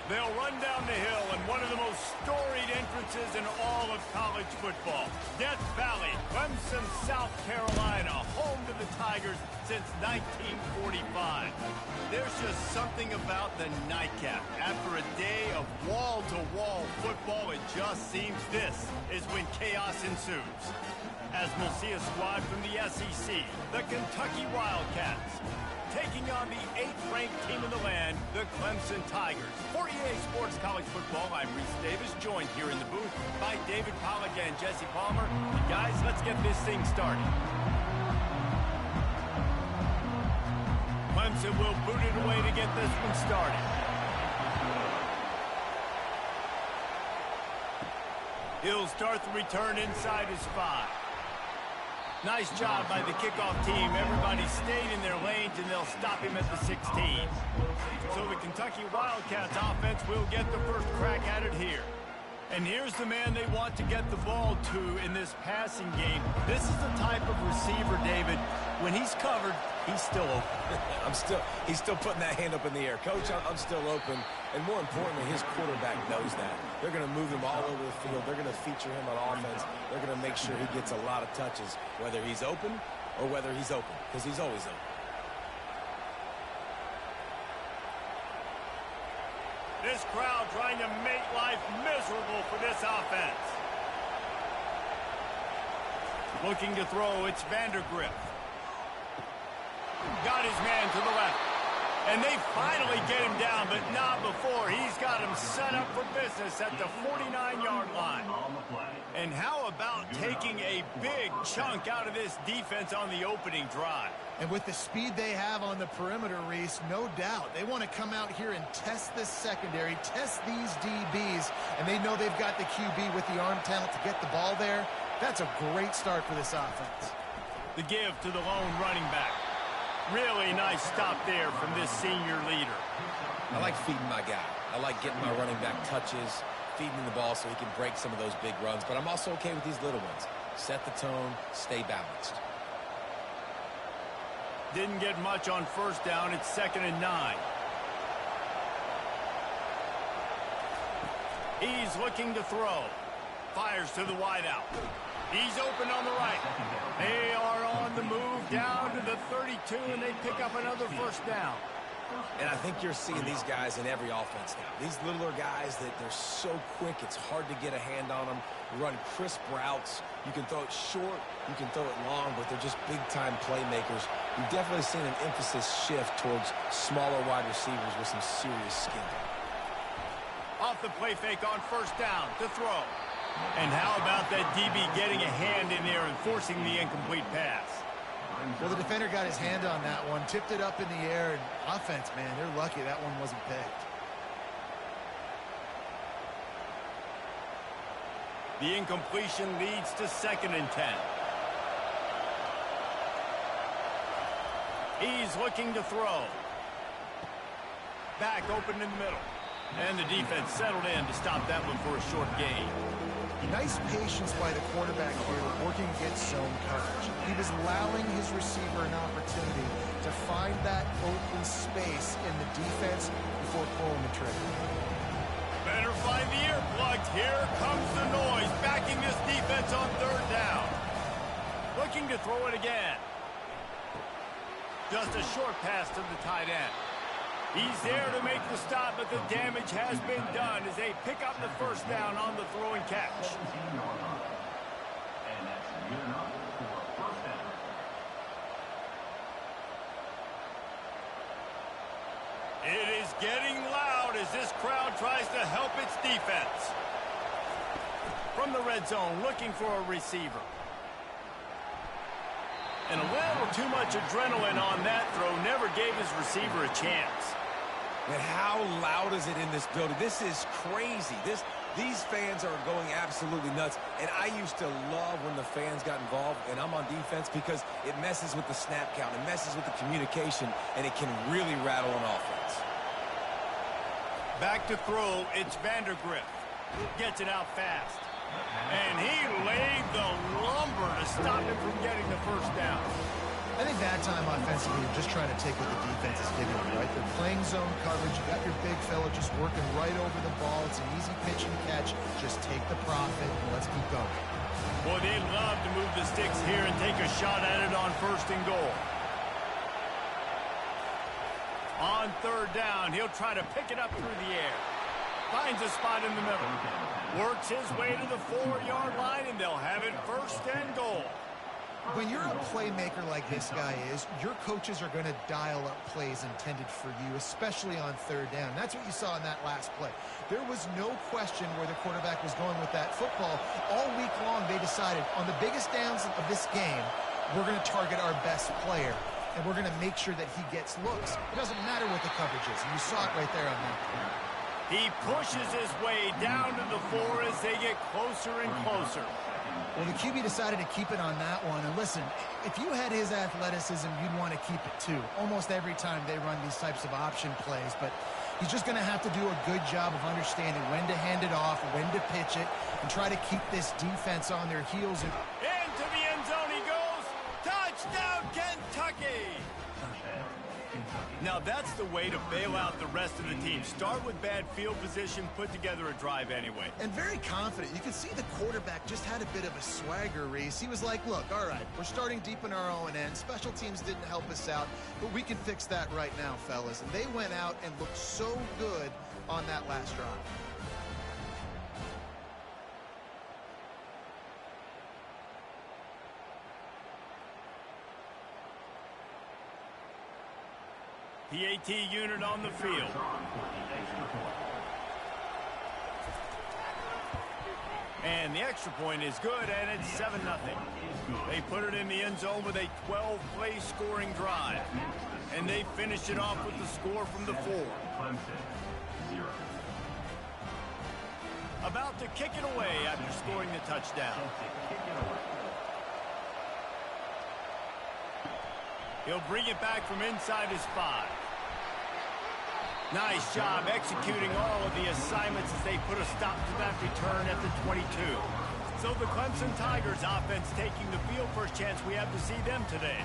They'll run down the hill in one of the most storied entrances in all of college football. Death Valley, Clemson, South Carolina, home to the Tigers since 1945. There's just something about the nightcap. After a day of wall-to-wall football, it just seems this is when chaos ensues. As we'll see a squad from the SEC, the Kentucky Wildcats, taking on the 8th-ranked team in the land, the Clemson Tigers. For EA Sports College Football, I'm Reese Davis, joined here in the booth by David Pollack and Jesse Palmer. And guys, let's get this thing started. Clemson will boot it away to get this one started. He'll start the return inside his 5. Nice job by the kickoff team. Everybody stayed in their lanes, and they'll stop him at the 16. So the Kentucky Wildcats offense will get the first crack at it here. And here's the man they want to get the ball to in this passing game. This is the type of receiver, David, when he's covered, he's still open. He's still putting that hand up in the air. Coach, I'm still open. And more importantly, his quarterback knows that. They're going to move him all over the field. They're going to feature him on offense. They're going to make sure he gets a lot of touches, whether he's open or whether he's open, because he's always open. This crowd trying to make life miserable for this offense. Looking to throw, it's Vandergrift. Got his man to the left. And they finally get him down, but not before. He's got him set up for business at the 49-yard line. And how about taking a big chunk out of this defense on the opening drive? And with the speed they have on the perimeter, Reese, no doubt. They want to come out here and test this secondary, test these DBs, and they know they've got the QB with the arm talent to get the ball there. That's a great start for this offense. The give to the lone running back. Really nice stop there from this senior leader. I like feeding my guy. I like getting my running back touches, feeding him the ball so he can break some of those big runs. But I'm also okay with these little ones. Set the tone, stay balanced. Didn't get much on first down. It's 2nd and 9. He's looking to throw. Fires to the wideout. He's open on the right. They are on the move down to the 32, and they pick up another first down. And I think you're seeing these guys in every offense now. These littler guys that they're so quick, it's hard to get a hand on them. Run crisp routes. You can throw it short, you can throw it long, but they're just big-time playmakers. You've definitely seen an emphasis shift towards smaller wide receivers with some serious skill. Off the play fake on first down to throw. And how about that DB getting a hand in there and forcing the incomplete pass? Well, the defender got his hand on that one, tipped it up in the air, and offense, man, they're lucky that one wasn't picked. The incompletion leads to 2nd and 10. He's looking to throw. Back open in the middle. And the defense settled in to stop that one for a short gain. Nice patience by the quarterback here, working against zone coverage. He was allowing his receiver an opportunity to find that open space in the defense before pulling the trigger. Better find the earplugs. Here comes the noise, backing this defense on 3rd down. Looking to throw it again. Just a short pass to the tight end. He's there to make the stop, but the damage has been done as they pick up the first down on the throw and catch. It is getting loud as this crowd tries to help its defense. From the red zone, looking for a receiver. And a little too much adrenaline on that throw, never gave his receiver a chance. And how loud is it in this building? This is crazy. These fans are going absolutely nuts. And I used to love when the fans got involved, and I'm on defense, because it messes with the snap count. It messes with the communication, and it can really rattle an offense. Back to throw, it's Vandergrift. Gets it out fast. And he laid the lumber to stop him from getting the first down. I think that time offensively, you're just trying to take what the defense is giving you, right? They're playing zone coverage. You got your big fella just working right over the ball. It's an easy pitch and catch. Just take the profit and let's keep going. Boy, they'd love to move the sticks here and take a shot at it on 1st and goal. On 3rd down, he'll try to pick it up through the air. Finds a spot in the middle. Works his way to the 4-yard line, and they'll have it 1st and goal. When you're a playmaker like this guy is, your coaches are going to dial up plays intended for you, especially on 3rd down. That's what you saw in that last play. There was no question where the quarterback was going with that football. All week long, they decided on the biggest downs of this game, we're going to target our best player, and we're going to make sure that he gets looks. It doesn't matter what the coverage is, and you saw it right there on that play. He pushes his way down to the 4 as they get closer and closer. Well, the QB decided to keep it on that one. And listen, if you had his athleticism, you'd want to keep it too. Almost every time they run these types of option plays. But he's just going to have to do a good job of understanding when to hand it off, when to pitch it, and try to keep this defense on their heels. And into the end zone he goes. Touchdown, Kentucky! Now that's the way to bail out the rest of the team. Start with bad field position, put together a drive anyway. And very confident. You can see the quarterback just had a bit of a swagger, Reese. He was like, look, all right, we're starting deep in our own end. Special teams didn't help us out, but we can fix that right now, fellas. And they went out and looked so good on that last drive. PAT unit on the field. And the extra point is good, and it's 7-0. They put it in the end zone with a 12-play scoring drive. And they finish it off with the score from the 4. About to kick it away after scoring the touchdown. He'll bring it back from inside his 5. Nice job executing all of the assignments as they put a stop to that return at the 22. So the Clemson Tigers offense taking the field. First chance we have to see them today.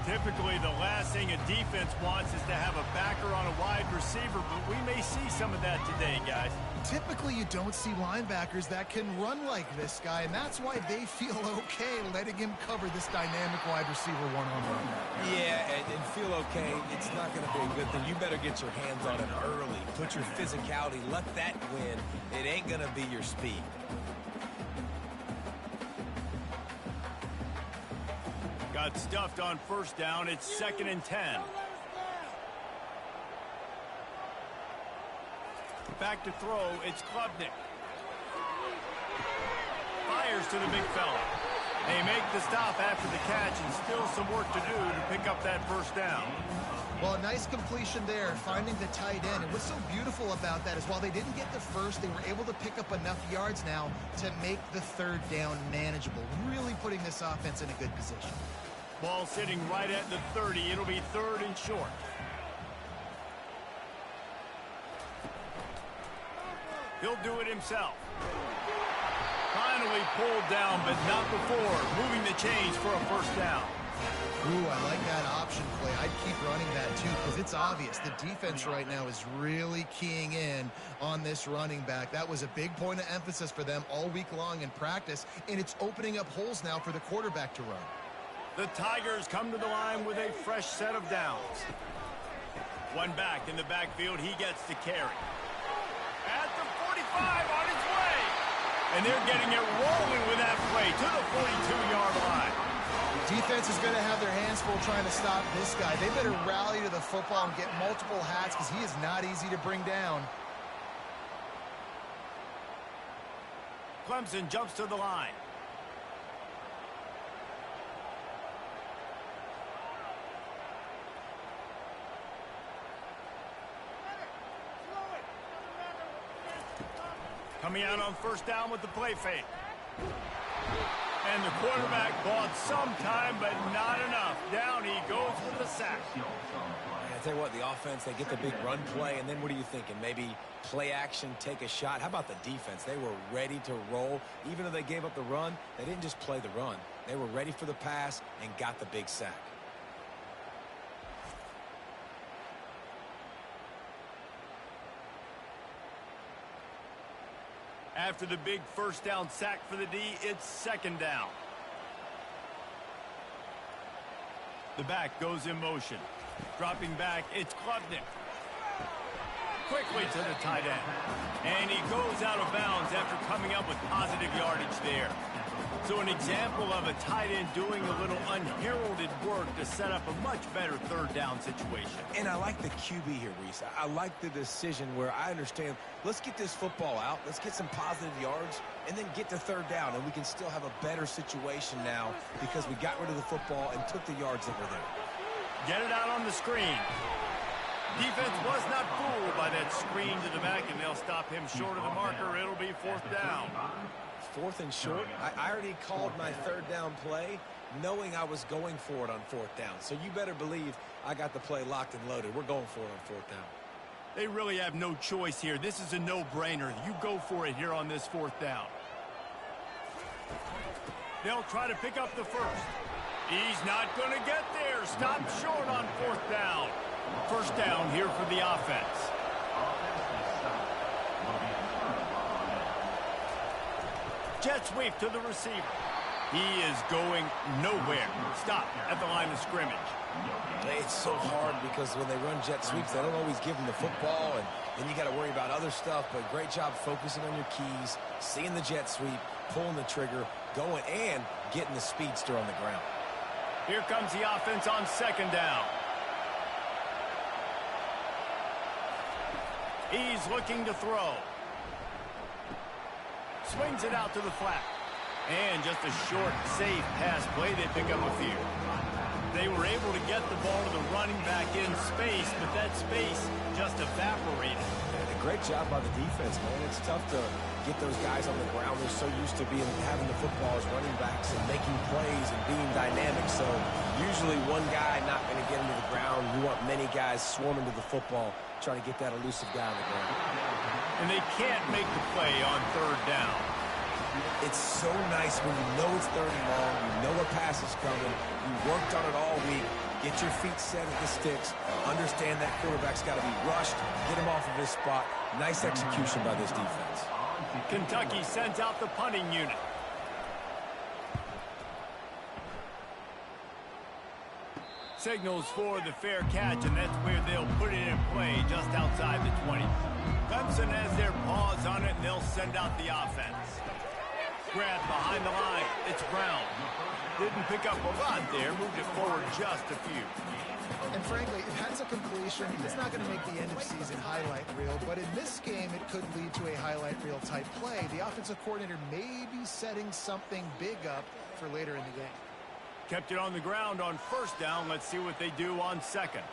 Typically, the last thing a defense wants is to have a backer on a wide receiver, but we may see some of that today, guys. Typically, you don't see linebackers that can run like this guy, and that's why they feel okay letting him cover this dynamic wide receiver one-on-one. Yeah, and feel okay, it's not going to be a good thing. You better get your hands on it early. Put your physicality, let that win. It ain't going to be your speed. Got stuffed on 1st down. It's 2nd and 10. Back to throw. It's Klubnik. Fires to the big fella. They make the stop after the catch, and still some work to do to pick up that 1st down. Well, a nice completion there, finding the tight end. And what's so beautiful about that is while they didn't get the first, they were able to pick up enough yards now to make the 3rd down manageable, really putting this offense in a good position. Ball sitting right at the 30. It'll be 3rd and short. He'll do it himself. Finally pulled down, but not before. Moving the chains for a 1st down. Ooh, I like that option play. I'd keep running that too because it's obvious the defense right now is really keying in on this running back. That was a big point of emphasis for them all week long in practice, and it's opening up holes now for the quarterback to run. The Tigers come to the line with a fresh set of downs. One back in the backfield. He gets the carry. At the 45 on its way. And they're getting it rolling with that play to the 42-yard line. Defense is going to have their hands full trying to stop this guy. They better rally to the football and get multiple hats because he is not easy to bring down. Clemson jumps to the line. Coming out on 1st down with the play fake. And the quarterback bought some time, but not enough. Down he goes with the sack. I tell you what, the offense, they get the big run play, and then what are you thinking? Maybe play action, take a shot. How about the defense? They were ready to roll. Even though they gave up the run, they didn't just play the run. They were ready for the pass and got the big sack. After the big first down sack for the D, it's second down. The back goes in motion. Dropping back, it's Klubnik. Quickly to the tight end. And he goes out of bounds after coming up with positive yardage there. So an example of a tight end doing a little unheralded work to set up a much better third down situation. And I like the QB here, Reese. I like the decision where I understand, let's get this football out, let's get some positive yards, and then get to third down, and we can still have a better situation now because we got rid of the football and took the yards that were there. Get it out on the screen. Defense was not fooled by that screen to the back, and they'll stop him short of the marker. It'll be fourth down. Fourth and short. I already called my third down play knowing I was going for it on fourth down. So you better believe I got the play locked and loaded. We're going for it on fourth down. They really have no choice here. This is a no-brainer. You go for it here on this fourth down. They'll try to pick up the first. He's not going to get there. Stop short on fourth down. First down here for the offense. Jet sweep to the receiver. He is going nowhere. Stop at the line of scrimmage. It's so hard because when they run jet sweeps, they don't always give them the football, and then you got to worry about other stuff. But great job focusing on your keys, seeing the jet sweep, pulling the trigger, going, and getting the speedster on the ground. Here comes the offense on second down. He's looking to throw. Swings it out to the flat. And just a short, safe pass play. They pick up a few. They were able to get the ball to the running back in space, but that space just evaporated. And a great job by the defense, man. It's tough to get those guys on the ground. They're so used to having the football as running backs and making plays and being dynamic. So usually one guy not going to get into the ground. You want many guys swarming to the football, trying to get that elusive guy on the ground. And they can't make the play on third down. It's so nice when you know it's third and long, you know a pass is coming, you worked on it all week, get your feet set at the sticks, understand that quarterback's got to be rushed, get him off of his spot. Nice execution by this defense. Kentucky sends out the punting unit. Signals for the fair catch, and that's where they'll put it in play just outside the 20. Clemson has their paws on it, and they'll send out the offense. Grab behind the line. It's Brown. Didn't pick up a lot there. Moved it forward just a few. And frankly, if that's a completion, it's not going to make the end-of-season highlight reel. But in this game, it could lead to a highlight reel type play. The offensive coordinator may be setting something big up for later in the game. Kept it on the ground on first down. Let's see what they do on second.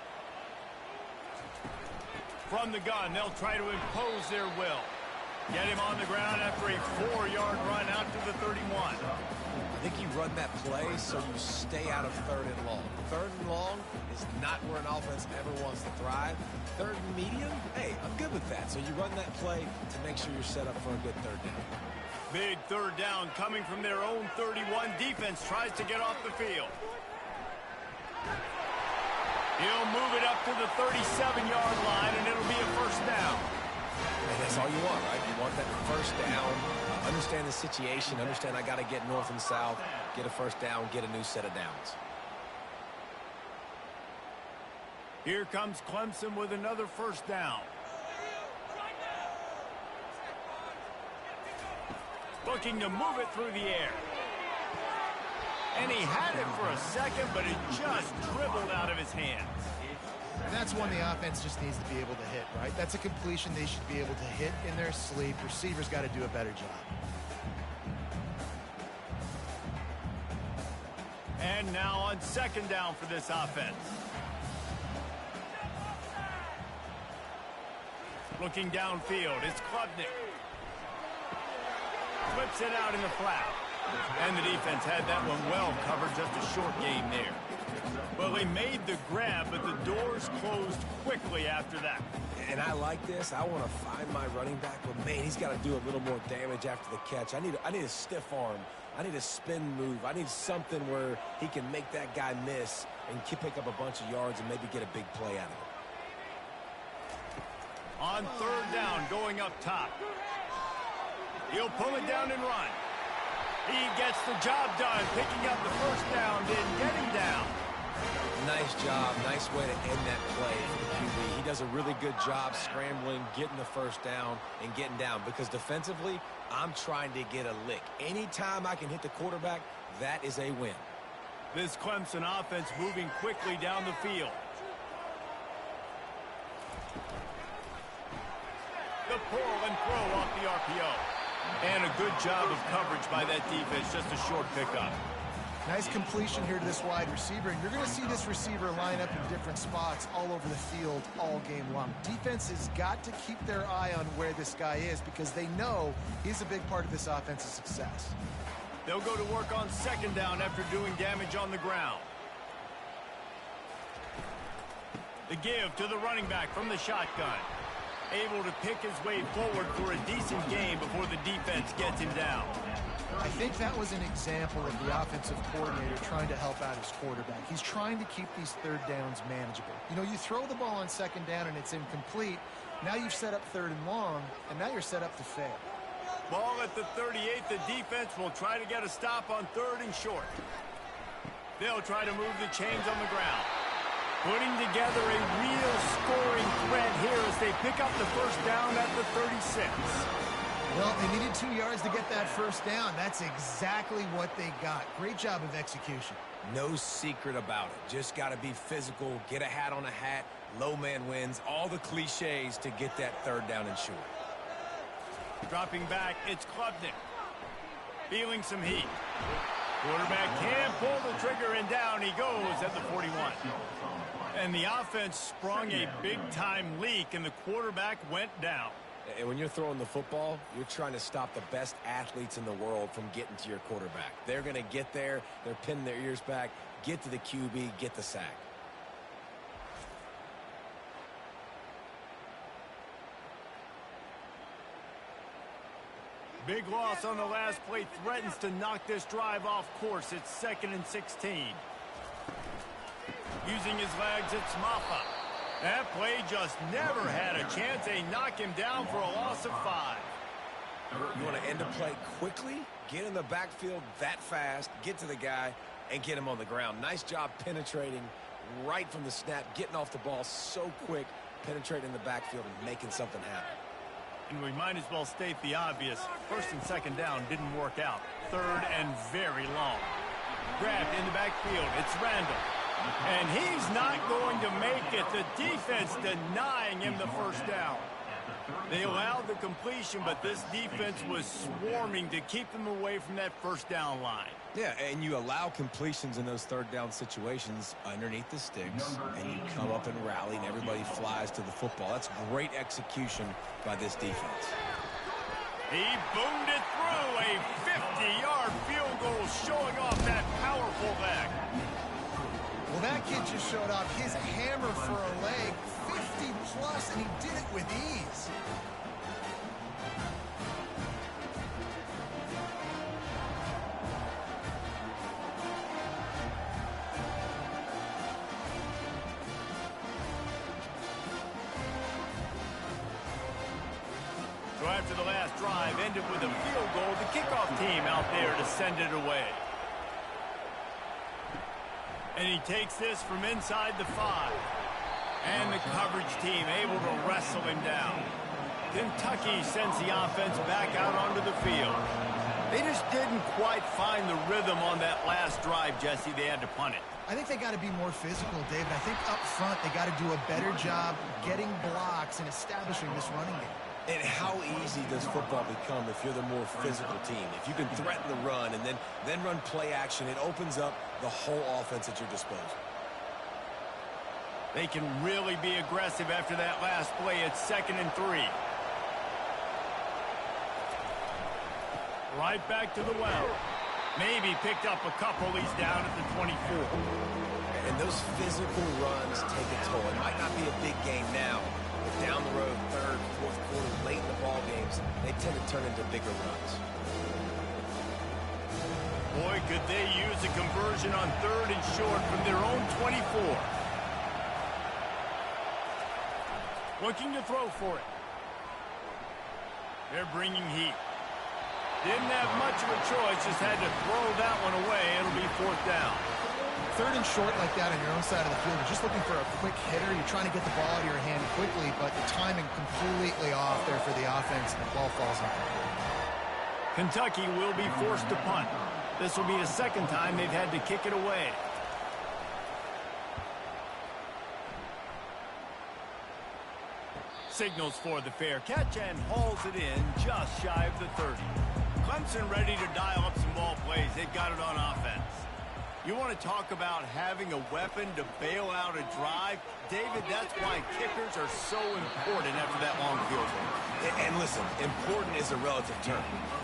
From the gun, they'll try to impose their will. Get him on the ground after a 4-yard run out to the 31. I think you run that play so you stay out of third and long. Third and long is not where an offense ever wants to thrive. Third and medium, hey, I'm good with that. So you run that play to make sure you're set up for a good third down. Big third down coming from their own 31. Defense tries to get off the field. He'll move it up to the 37-yard line, and it'll be a first down. And that's all you want, right? You want that first down, understand the situation, understand I got to get north and south, get a first down, get a new set of downs. Here comes Clemson with another first down. Looking to move it through the air. And he had it for a second, but it just dribbled out of his hands. And that's one the offense just needs to be able to hit, right? That's a completion they should be able to hit in their sleep. Receivers got to do a better job. And now on second down for this offense. Looking downfield, it's Klubnik. Flips it out in the flat. And the defense had that one well covered, just a short game there. Well, they made the grab, but the doors closed quickly after that. And I like this. I want to find my running back, but man, he's got to do a little more damage after the catch. I need a stiff arm. I need a spin move. I need something where he can make that guy miss and pick up a bunch of yards and maybe get a big play out of it. On third down, going up top. He'll pull it down and run. He gets the job done, picking up the first down, then getting down. Nice job. Nice way to end that play for the QB. He does a really good job scrambling, getting the first down, and getting down. Because defensively, I'm trying to get a lick. Anytime I can hit the quarterback, that is a win. This Clemson offense moving quickly down the field. The pull and throw off the RPO. And a good job of coverage by that defense, just a short pickup. Nice completion here to this wide receiver, and you're going to see this receiver line up in different spots all over the field all game long. Defense has got to keep their eye on where this guy is because they know he's a big part of this offense's success. They'll go to work on second down after doing damage on the ground. The give to the running back from the shotgun. Able to pick his way forward for a decent gain before the defense gets him down. I think that was an example of the offensive coordinator trying to help out his quarterback. He's trying to keep these third downs manageable. You know, you throw the ball on second down and it's incomplete. Now you've set up third and long, and now you're set up to fail. Ball at the 38. The defense will try to get a stop on third and short. They'll try to move the chains on the ground. Putting together a real scoring threat here as they pick up the first down at the 36. Well, they needed 2 yards to get that first down. That's exactly what they got. Great job of execution. No secret about it. Just got to be physical, get a hat on a hat, low man wins, all the cliches to get that third down and short. Dropping back, it's Klubnik. Feeling some heat. Quarterback can't pull the trigger, and down he goes at the 41. And the offense sprung a big-time leak, and the quarterback went down. And when you're throwing the football, you're trying to stop the best athletes in the world from getting to your quarterback. They're going to get there. They're pinning their ears back, get to the QB, get the sack. Big loss on the last play threatens to knock this drive off course. It's 2nd and 16. Using his legs, it's Maffa. That play just never had a chance. They knock him down for a loss of 5. You want to end a play quickly, get in the backfield that fast, get to the guy, and get him on the ground. Nice job penetrating right from the snap, getting off the ball so quick, penetrating the backfield and making something happen. And we might as well state the obvious. First and second down didn't work out. Third and very long. Grabbed in the backfield. It's Randall. And he's not going to make it. The defense denying him the first down. They allowed the completion, but this defense was swarming to keep them away from that first down line. Yeah, and you allow completions in those third down situations underneath the sticks, and you come up and rally, and everybody flies to the football. That's great execution by this defense. He boomed it through. A 50-yard field goal showing off that powerful leg. Well, that kid just showed off his hammer for a leg, 50-plus, and he did it with ease. So after the last drive ended with a field goal, the kickoff team out there to send it away. And he takes this from inside the 5. And the coverage team able to wrestle him down. Kentucky sends the offense back out onto the field. They just didn't quite find the rhythm on that last drive, Jesse. They had to punt it. I think they got to be more physical, David. I think up front they got to do a better job getting blocks and establishing this running game. And how easy does football become if you're the more physical team? If you can threaten the run and then run play action, it opens up the whole offense at your disposal. They can really be aggressive after that last play. It's 2nd and 3. Right back to the well. Maybe picked up a couple. He's down at the 24. And those physical runs take a toll. It might not be a big game now, but down the road, third, fourth quarter, late in the ball games, they tend to turn into bigger runs. Boy, could they use a conversion on third and short from their own 24. Looking to throw for it. They're bringing heat. Didn't have much of a choice, just had to throw that one away. It'll be 4th down. 3rd and short like that on your own side of the field. You're just looking for a quick hitter. You're trying to get the ball out of your hand quickly, but the timing completely off there for the offense, and the ball falls incomplete. Kentucky will be forced to punt. This will be the 2nd time they've had to kick it away. Signals for the fair catch and hauls it in just shy of the 30. Clemson ready to dial up some ball plays. They've got it on offense. You want to talk about having a weapon to bail out a drive? David, that's why kickers are so important after that long field goal. And listen, important is a relative term.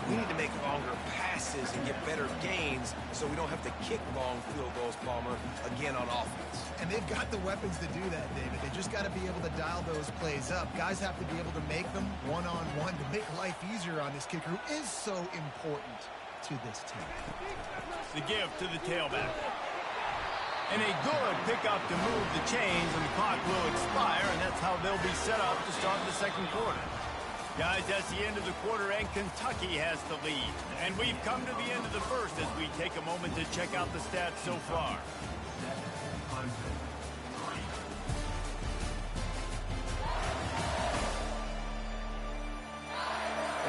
We need to make longer passes and get better gains so we don't have to kick long field goals, Palmer, again on offense. And they've got the weapons to do that, David. They just got to be able to dial those plays up. Guys have to be able to make them one-on-one to make life easier on this kicker who is so important to this team. The give to the tailback. And a good pickup to move the chains, and the clock will expire, and that's how they'll be set up to start the 2nd quarter. Guys, that's the end of the quarter, and Kentucky has the lead. And we've come to the end of the 1st as we take a moment to check out the stats so far.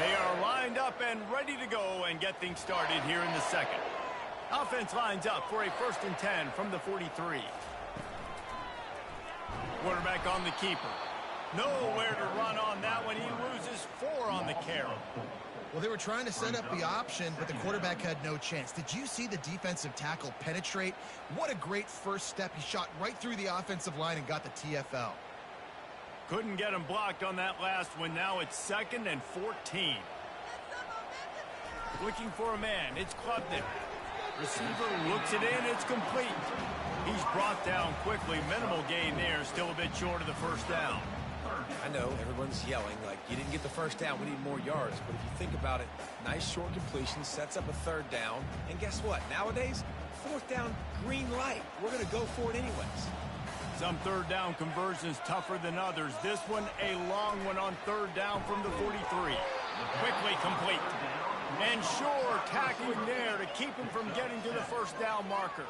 They are lined up and ready to go and get things started here in the 2nd. Offense lines up for a 1st and 10 from the 43. Quarterback on the keeper. Nowhere to run on that one. He loses 4 on the carry. Well, they were trying to set up the option, but the quarterback had no chance. Did you see the defensive tackle penetrate? What a great first step. He shot right through the offensive line and got the TFL. Couldn't get him blocked on that last one. Now it's 2nd and 14. Looking for a man. It's Klubnik. Receiver looks it in. It's complete. He's brought down quickly. Minimal gain there. Still a bit short of the 1st down. I know everyone's yelling like, you didn't get the 1st down, we need more yards. But if you think about it, nice short completion sets up a 3rd down. And guess what? Nowadays, 4th down, green light. We're going to go for it anyways. Some 3rd down conversions tougher than others. This one, a long one on 3rd down from the 43. Quickly complete. And sure, tackling there to keep him from getting to the 1st down marker.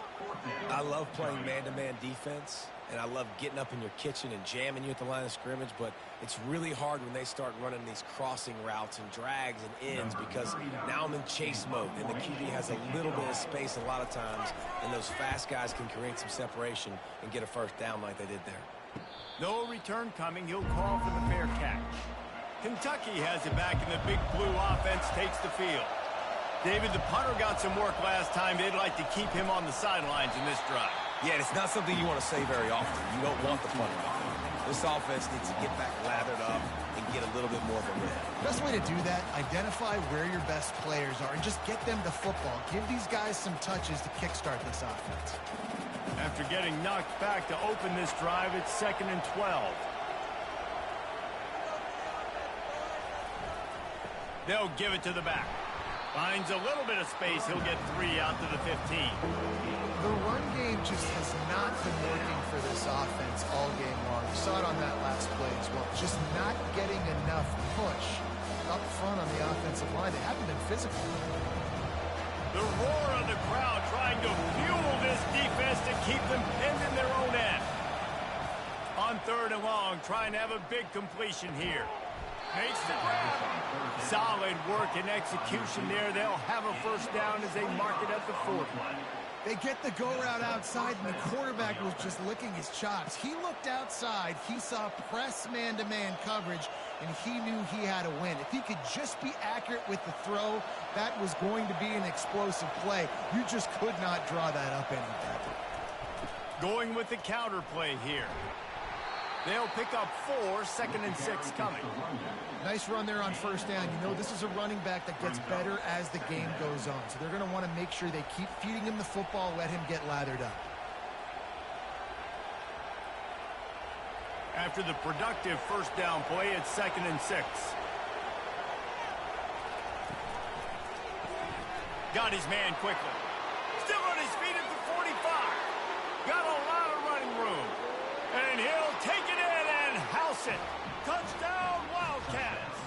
I love playing man-to-man defense, and I love getting up in your kitchen and jamming you at the line of scrimmage, but it's really hard when they start running these crossing routes and drags and ends because now I'm in chase mode, and the QB has a little bit of space a lot of times, and those fast guys can create some separation and get a 1st down like they did there. No return coming. He'll call for the fair catch. Kentucky has it back, and the big blue offense takes the field. David, the punter got some work last time. They'd like to keep him on the sidelines in this drive. Yeah, it's not something you want to say very often. You don't want the punter. This offense needs to get back lathered up and get a little bit more of a rhythm. Best way to do that, identify where your best players are and just get them the football. Give these guys some touches to kickstart this offense. After getting knocked back to open this drive, it's 2nd and 12. They'll give it to the back. Finds a little bit of space. He'll get 3 out to the 15. The run game just has not been working for this offense all game long. You saw it on that last play as well. Just not getting enough push up front on the offensive line. They haven't been physical. The roar of the crowd trying to fuel this defense to keep them pinned in their own end. On 3rd and long, trying to have a big completion here. Makes the grab. Solid work and execution there. They'll have a 1st down as they mark it at the 40. They get the go route outside, and the quarterback was just licking his chops. He looked outside. He saw press man-to-man coverage, and he knew he had to win. If he could just be accurate with the throw, that was going to be an explosive play. You just could not draw that up any better. Going with the counter play here. They'll pick up 4, 2nd and 6 coming. Nice run there on 1st down. You know, this is a running back that gets better as the game goes on. So they're going to want to make sure they keep feeding him the football, let him get lathered up. After the productive 1st down play, it's 2nd and 6. Got his man quickly. Still on his feet at the 45. Got a lot of running room. And he'll take it in and house it. Touchdown, Wildcats.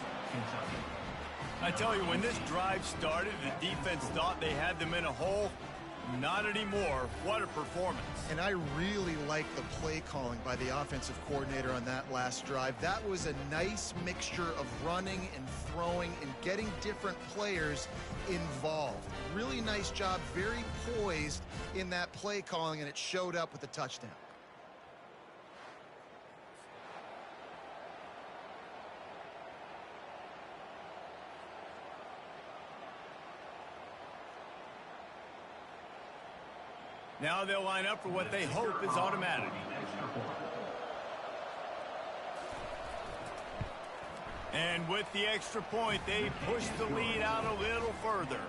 I tell you, when this drive started, the defense thought they had them in a hole. Not anymore. What a performance. And I really like the play calling by the offensive coordinator on that last drive. That was a nice mixture of running and throwing and getting different players involved. Really nice job, very poised in that play calling, and it showed up with a touchdown. Now they'll line up for what they hope is automatic. And with the extra point, they push the lead out a little further.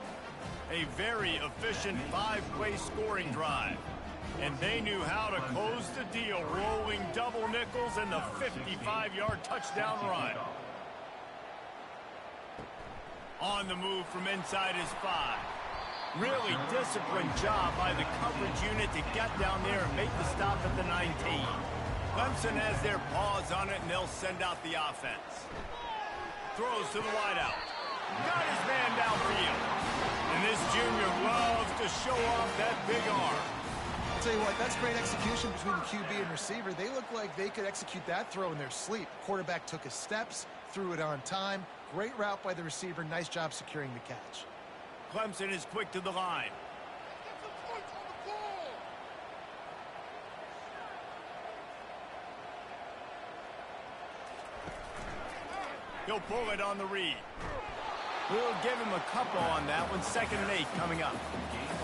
A very efficient five-play scoring drive. And they knew how to close the deal, rolling double nickels and the 55-yard touchdown run. On the move from inside his 5. Really disciplined job by the coverage unit to get down there and make the stop at the 19. Clemson has their paws on it, and they'll send out the offense. Throws to the wideout. Got his man downfield. And this junior loves to show off that big arm. I'll tell you what, that's great execution between the QB and receiver. They look like they could execute that throw in their sleep. Quarterback took his steps, threw it on time. Great route by the receiver. Nice job securing the catch. Clemson is quick to the line. He'll pull it on the read. We'll give him a couple on that one. 2nd and 8 coming up.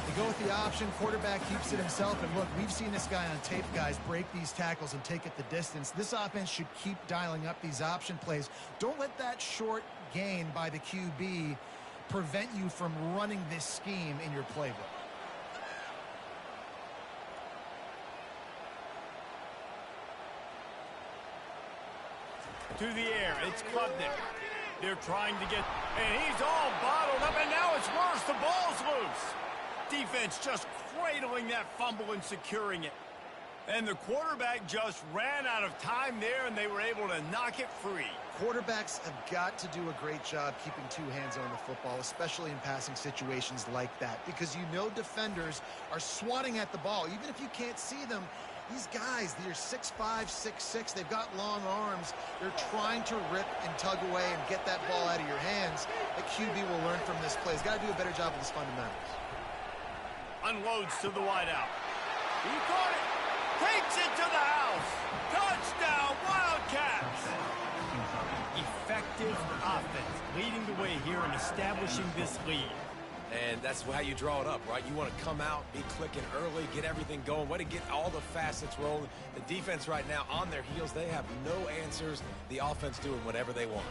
They go with the option. Quarterback keeps it himself. And look, we've seen this guy on tape, guys, break these tackles and take it the distance. This offense should keep dialing up these option plays. Don't let that short gain by the QB prevent you from running this scheme in your playbook. To the air, it's Klubnik. They're trying to get, and he's all bottled up, and now it's worse. The ball's loose. Defense just cradling that fumble and securing it. And the quarterback just ran out of time there, and they were able to knock it free. Quarterbacks have got to do a great job keeping two hands on the football, especially in passing situations like that, because you know defenders are swatting at the ball. Even if you can't see them, these guys, they're 6'5", 6'6", they've got long arms. They're trying to rip and tug away and get that ball out of your hands. The QB will learn from this play. He's got to do a better job with his fundamentals. Unloads to the wideout. He caught it. Takes it to the house. Touchdown, Wildcats. Effective offense leading the way here and establishing this lead. And that's how you draw it up, right? You want to come out, be clicking early, get everything going, way to get all the facets rolling. The defense right now on their heels, they have no answers. The offense doing whatever they want.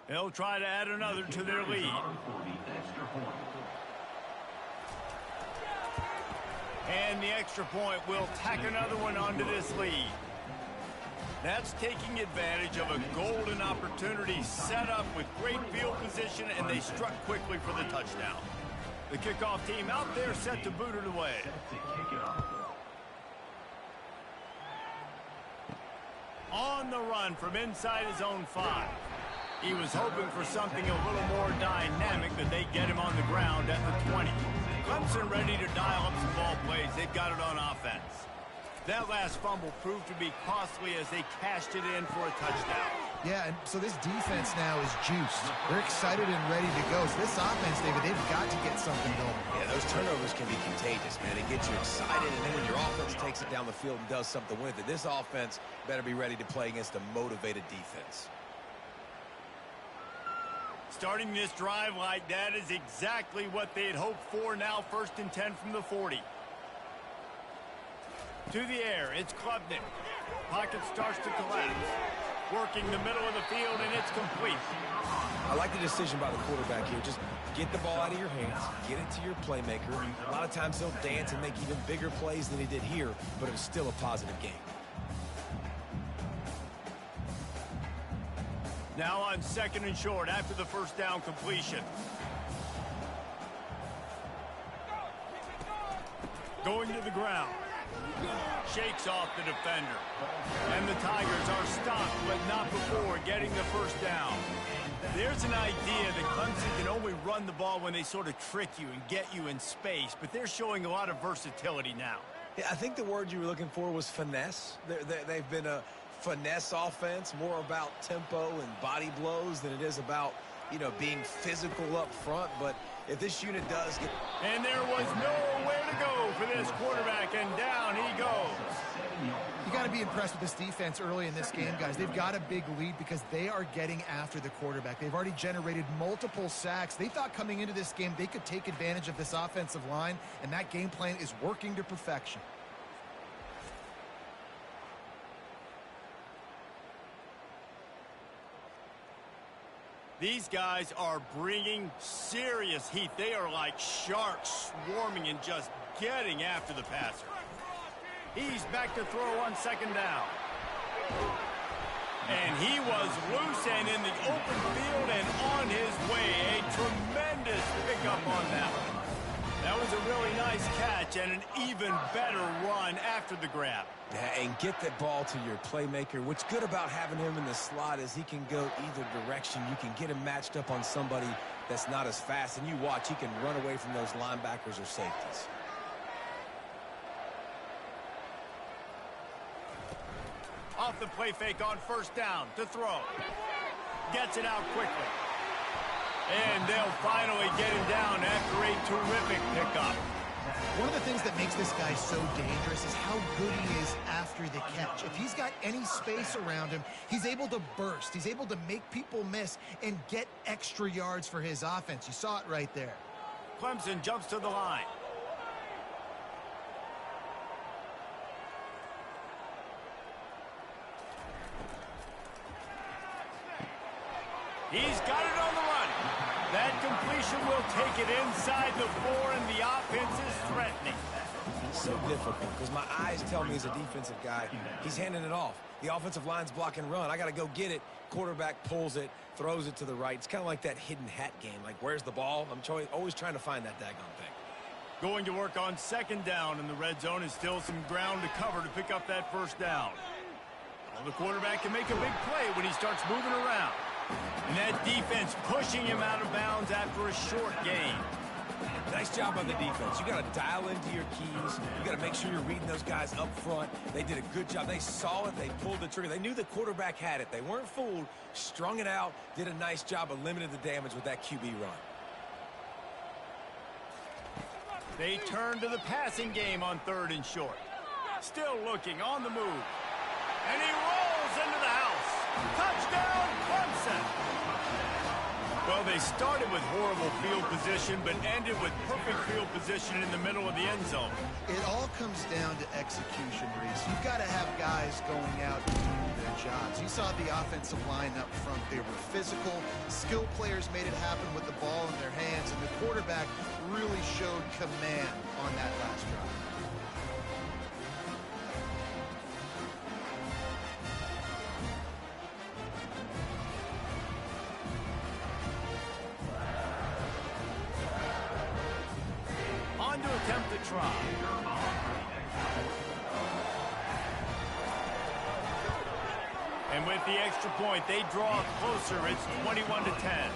They'll try to add another to their lead. And the extra point will tack another one onto this lead. That's taking advantage of a golden opportunity set up with great field position, and they struck quickly for the touchdown. The kickoff team out there set to boot it away. On the run from inside his own 5. He was hoping for something a little more dynamic, but they get him on the ground at the 20. Clemson ready to dial up some ball plays. They've got it on offense. That last fumble proved to be costly as they cashed it in for a touchdown. Yeah, and so this defense now is juiced. They're excited and ready to go. So this offense, David, they've got to get something going. Yeah, those turnovers can be contagious, man. They get you excited, and then when your offense takes it down the field and does something with it, this offense better be ready to play against a motivated defense. Starting this drive like that is exactly what they had hoped for. Now 1st and 10 from the 40. To the air, it's Klubnik. Pocket starts to collapse. Working the middle of the field, and it's complete. I like the decision by the quarterback here. Just get the ball out of your hands, get it to your playmaker. A lot of times he'll dance and make even bigger plays than he did here, but it was still a positive game. Now on 2nd and short after the first down completion. Going to the ground. Shakes off the defender. And the Tigers are stopped, but not before getting the first down. There's an idea that Clemson can only run the ball when they sort of trick you and get you in space, but they're showing a lot of versatility now. Yeah, I think the word you were looking for was finesse. They've been a finesse offense, more about tempo and body blows than it is about, you know, being physical up front. But if this unit does get... And there was nowhere to go for this quarterback, and down he goes. You got to be impressed with this defense early in this game, guys. They've got a big lead because they are getting after the quarterback. They've already generated multiple sacks. They thought coming into this game they could take advantage of this offensive line, and that game plan is working to perfection. These guys are bringing serious heat. They are like sharks swarming and just getting after the passer. He's back to throw on 2nd down. And he was loose and in the open field and on his way. A tremendous pickup on that one. That was a really nice catch and an even better run after the grab. Yeah, and get that ball to your playmaker. What's good about having him in the slot is he can go either direction. You can get him matched up on somebody that's not as fast, and you watch, he can run away from those linebackers or safeties. Off the play fake on 1st down to throw. Gets it out quickly. And they'll finally get him down after a terrific pickup. One of the things that makes this guy so dangerous is how good he is after the catch. If he's got any space around him, he's able to burst. He's able to make people miss and get extra yards for his offense. You saw it right there. Clemson jumps to the line. He's got it on the run. That completion will take it inside the 4, and the offense is threatening. It's so difficult because my eyes tell me as a defensive guy, he's handing it off. The offensive line's blocking run. I got to go get it. Quarterback pulls it, throws it to the right. It's kind of like that hidden hat game. Like, where's the ball? I'm always trying to find that daggone thing. Going to work on 2nd down in the red zone, is still some ground to cover to pick up that 1st down. Well, the quarterback can make a big play when he starts moving around. And that defense pushing him out of bounds after a short gain. Nice job on the defense. You got to dial into your keys. You got to make sure you're reading those guys up front. They did a good job. They saw it. They pulled the trigger. They knew the quarterback had it. They weren't fooled. Strung it out. Did a nice job of limiting the damage with that QB run. They turn to the passing game on 3rd and short. Still looking on the move. And he rolls into the house. Touchdown, Clemson! Well, they started with horrible field position, but ended with perfect field position in the middle of the end zone. It all comes down to execution, Reese. You've got to have guys going out and doing their jobs. You saw the offensive line up front. They were physical. Skilled players made it happen with the ball in their hands, and the quarterback really showed command on that last drive. Attempt to try. And with the extra point, they draw closer. It's 21-10.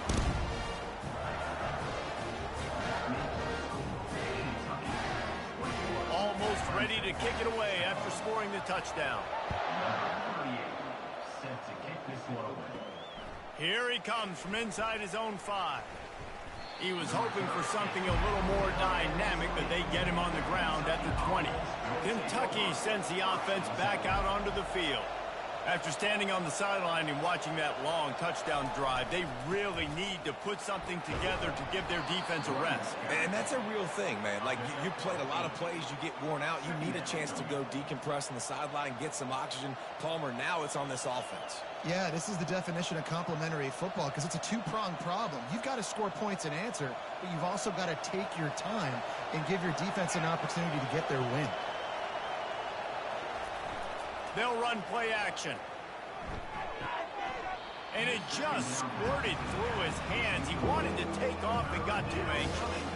Almost ready to kick it away after scoring the touchdown. Here he comes from inside his own 5. He was hoping for something a little more dynamic, but they get him on the ground at the 20. Kentucky sends the offense back out onto the field. After standing on the sideline and watching that long touchdown drive, they really need to put something together to give their defense a rest. And that's a real thing, man. Like, you played a lot of plays, you get worn out. You need a chance to go decompress on the sideline, get some oxygen. Palmer, now it's on this offense. Yeah, this is the definition of complementary football because it's a two-pronged problem. You've got to score points and answer, but you've also got to take your time and give your defense an opportunity to get their win. They'll run play action. And it just squirted through his hands. He wanted to take off and got too anxious.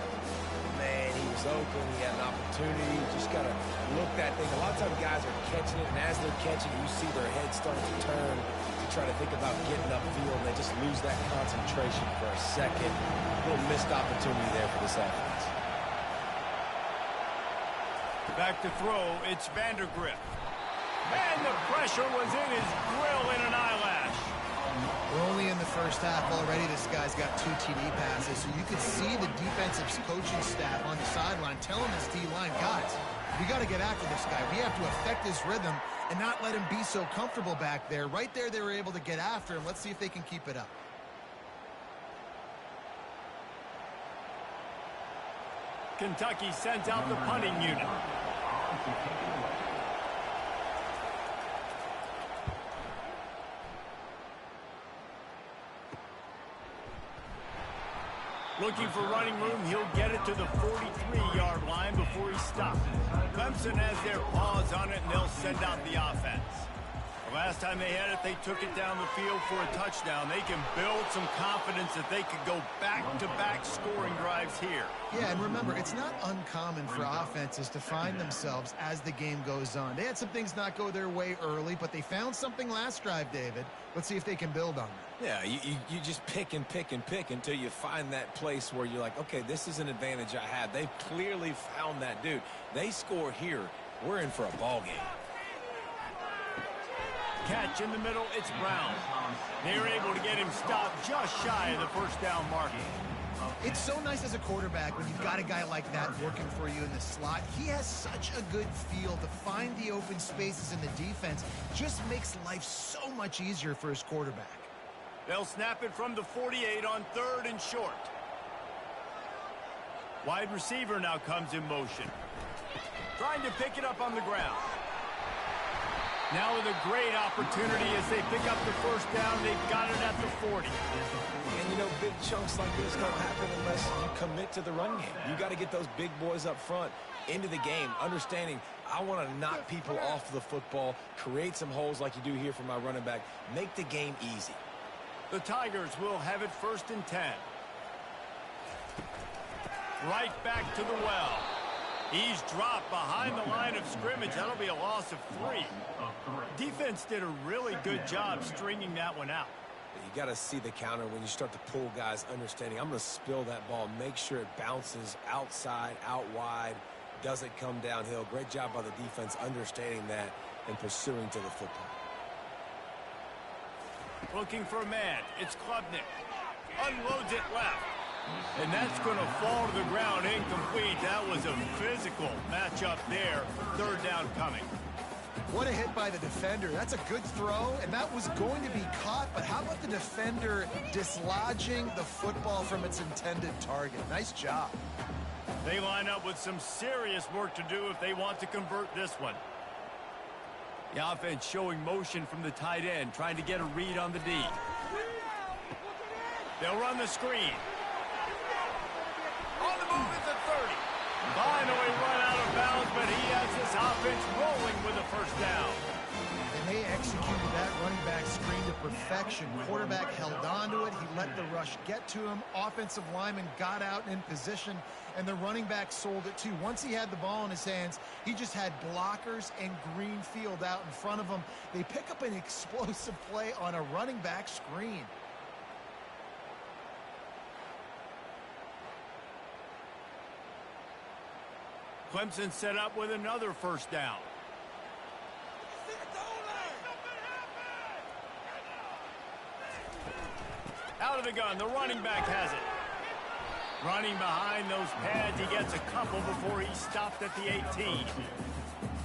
Man, he was open. He had an opportunity. Just got to look that thing. A lot of times guys are catching it, and as they're catching it, you see their head start to turn to try to think about getting upfield, and they just lose that concentration for a second. A little missed opportunity there for this offense. Back to throw, it's Vandergrift. And the pressure was in his grill in an eyelash. We're only in the first half already. This guy's got 2 TD passes, so you could see the defensive coaching staff on the sideline telling this D-line, guys, we got to get after this guy. We have to affect his rhythm and not let him be so comfortable back there. Right there, they were able to get after him. Let's see if they can keep it up. Kentucky sends out the punting unit. Looking for running room, he'll get it to the 43-yard line before he stops. Clemson has their paws on it, and they'll send out the offense. The last time they had it, they took it down the field for a touchdown. They can build some confidence that they could go back-to-back scoring drives here. Yeah, and remember, it's not uncommon for offenses to find themselves as the game goes on. They had some things not go their way early, but they found something last drive, David. Let's see if they can build on it. Yeah, you just pick and pick and pick until you find that place where you're like, okay, this is an advantage I have. They've clearly found that, dude. They score here, we're in for a ball game. Catch in the middle, it's Brown. They're able to get him stopped just shy of the first down marker. It's so nice as a quarterback when you've got a guy like that working for you in the slot. He has such a good feel to find the open spaces in the defense. Just makes life so much easier for his quarterback. They'll snap it from the 48 on 3rd and short. Wide receiver now comes in motion. Trying to pick it up on the ground. Now with a great opportunity as they pick up the first down. They've got it at the 40. And, you know, big chunks like this don't happen unless you commit to the run game. You got to get those big boys up front into the game, understanding I want to knock people off the football, create some holes like you do here for my running back, make the game easy. The Tigers will have it 1st and 10. Right back to the well. He's dropped behind the line of scrimmage. That'll be a loss of 3. Defense did a really good job stringing that one out. You got to see the counter when you start to pull guys, understanding I'm going to spill that ball, make sure it bounces outside, out wide, doesn't come downhill. Great job by the defense understanding that and pursuing to the football. Looking for a man. It's Klubnik. Unloads it left. And that's going to fall to the ground incomplete. That was a physical matchup there. 3rd down coming. What a hit by the defender. That's a good throw, and that was going to be caught, but how about the defender dislodging the football from its intended target? Nice job. They line up with some serious work to do if they want to convert this one. The offense showing motion from the tight end, trying to get a read on the D. They'll run the screen. On the move at the 30. Finally run out of bounds, but he has this offense rolling with a 1st down. And they executed that running back screen to perfection. Quarterback held on to it. He let the rush get to him. Offensive lineman got out in position, and the running back sold it too. Once he had the ball in his hands, he just had blockers and green field out in front of him. They pick up an explosive play on a running back screen. Clemson set up with another 1st down. Out of the gun, the running back has it. Running behind those pads, he gets a couple before he stopped at the 18. You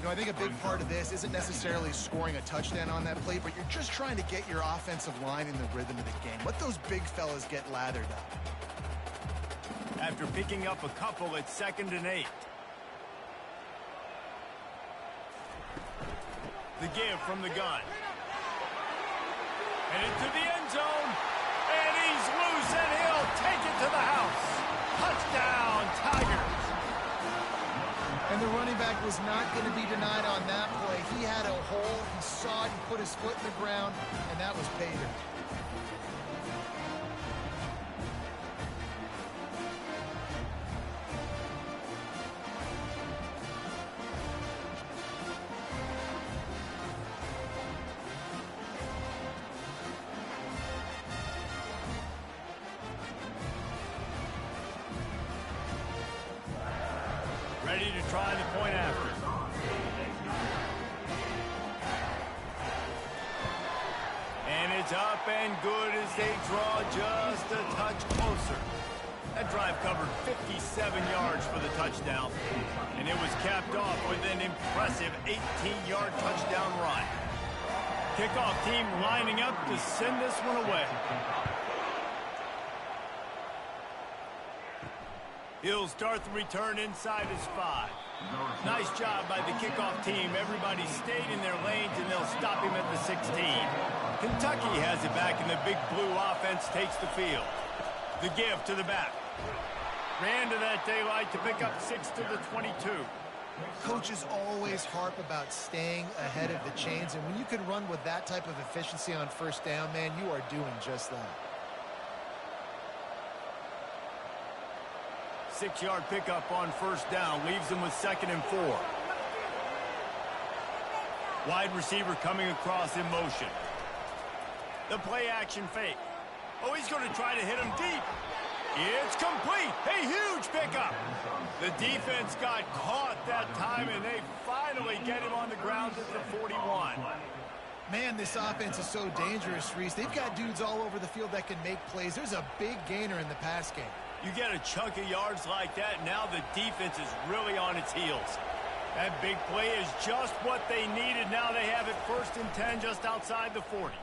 know, I think a big part of this isn't necessarily scoring a touchdown on that play, but you're just trying to get your offensive line in the rhythm of the game. Let those big fellas get lathered up. After picking up a couple, it's 2nd and 8. The give from the gun. And into the end zone. And he's loose, and he'll take it to the house. Touchdown, Tigers. And the running back was not going to be denied on that play. He had a hole. He saw it. He put his foot in the ground, and that was pay dirt. Ready to try the point after. And it's up and good as they draw just a touch closer. That drive covered 57 yards for the touchdown, and it was capped off with an impressive 18-yard touchdown run. Kickoff team lining up to send this one away. He'll start the return inside his 5. Nice job by the kickoff team. Everybody stayed in their lanes, and they'll stop him at the 16. Kentucky has it back, and the big blue offense takes the field. The give to the back. Ran to that daylight to pick up 6 to the 22. Coaches always harp about staying ahead of the chains, and when you can run with that type of efficiency on first down, man, you are doing just that. 6-yard pickup on first down leaves them with 2nd and 4. Wide receiver coming across in motion. The play action fake. Oh, he's going to try to hit him deep. It's complete. A huge pickup. The defense got caught that time, and they finally get him on the ground at the 41. Man, this offense is so dangerous, Reese. They've got dudes all over the field that can make plays. There's a big gainer in the pass game. You get a chunk of yards like that, now the defense is really on its heels. That big play is just what they needed. Now they have it 1st and 10 just outside the 40.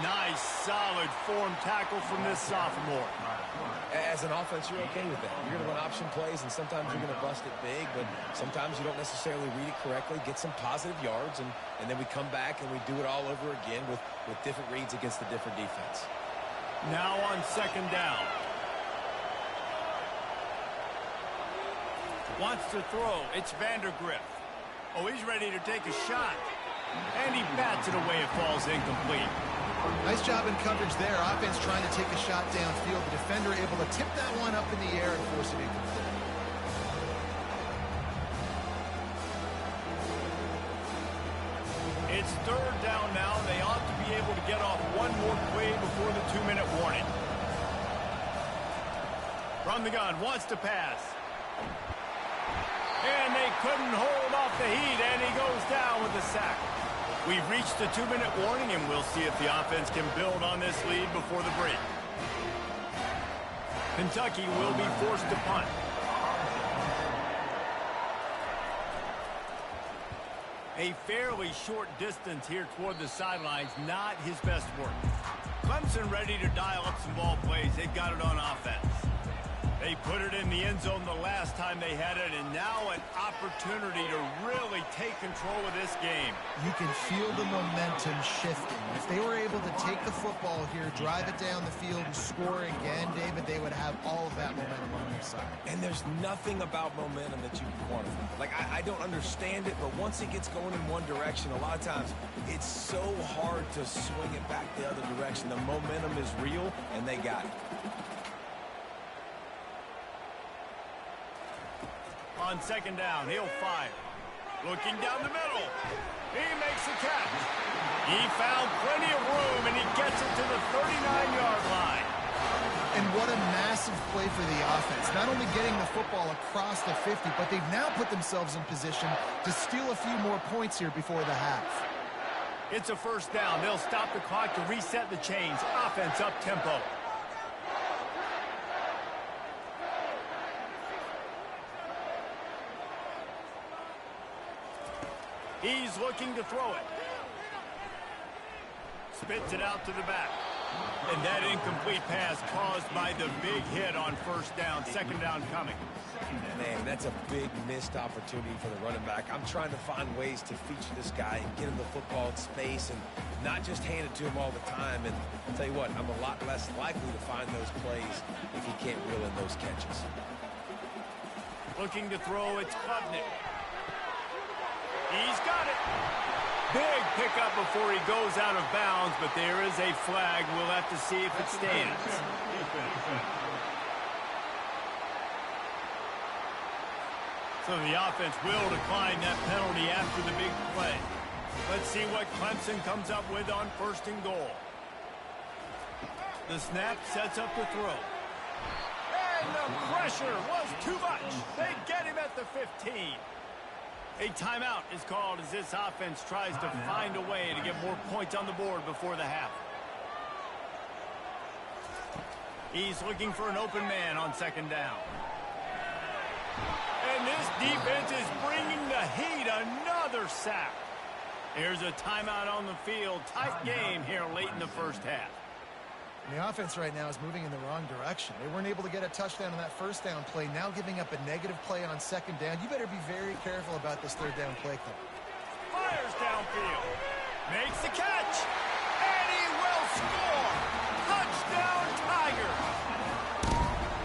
Nice, solid form tackle from this sophomore. As an offense, you're okay with that. You're going to run option plays, and sometimes you're going to bust it big, but sometimes you don't necessarily read it correctly, get some positive yards, and then we come back and we do it all over again with different reads against the different defense. Now on 2nd down. Wants to throw. It's Vandergrift. Oh, he's ready to take a shot. And he bats it away. It falls incomplete. Nice job in coverage there. Offense trying to take a shot downfield. The defender able to tip that one up in the air and force it incomplete. It's 3rd down now. They ought to be able to get off one more play before the 2-minute warning. From the gun, wants to pass. And they couldn't hold off the heat, and he goes down with a sack. We've reached the 2-minute warning, and we'll see if the offense can build on this lead before the break. Kentucky will be forced to punt. A fairly short distance here toward the sidelines, not his best work. Clemson ready to dial up some ball plays. They got it on offense. They put it in the end zone the last time they had it, and now an opportunity to really take control of this game. You can feel the momentum shifting. If they were able to take the football here, drive it down the field, and score again, David, they would have all of that momentum on their side. And there's nothing about momentum that you can quantify. Like, I don't understand it, but once it gets going in one direction, a lot of times it's so hard to swing it back the other direction. The momentum is real, and they got it. On 2nd down, he'll fire. Looking down the middle. He makes a catch. He found plenty of room, and he gets it to the 39-yard line. And what a massive play for the offense. Not only getting the football across the 50, but they've now put themselves in position to steal a few more points here before the half. It's a 1st down. They'll stop the clock to reset the chains. Offense up tempo. He's looking to throw it. Spits it out to the back. And that incomplete pass caused by the big hit on 1st down. 2nd down coming. Man, that's a big missed opportunity for the running back. I'm trying to find ways to feature this guy and get him the football in space and not just hand it to him all the time. And I'll tell you what, I'm a lot less likely to find those plays if he can't reel in those catches. Looking to throw, it's Klubnik. He's got it. Big pickup before he goes out of bounds, but there is a flag. We'll have to see if it stands. So the offense will decline that penalty after the big play. Let's see what Clemson comes up with on 1st and goal. The snap sets up the throw. And the pressure was too much. They get him at the 15. A timeout is called as this offense tries to find a way to get more points on the board before the half. He's looking for an open man on 2nd down. And this defense is bringing the heat. Another sack. Here's a timeout on the field. Tight game here late in the 1st half. And the offense right now is moving in the wrong direction. They weren't able to get a touchdown on that 1st down play. Now giving up a negative play on 2nd down. You better be very careful about this 3rd down play call. Fires downfield. Makes the catch. And he will score. Touchdown Tigers.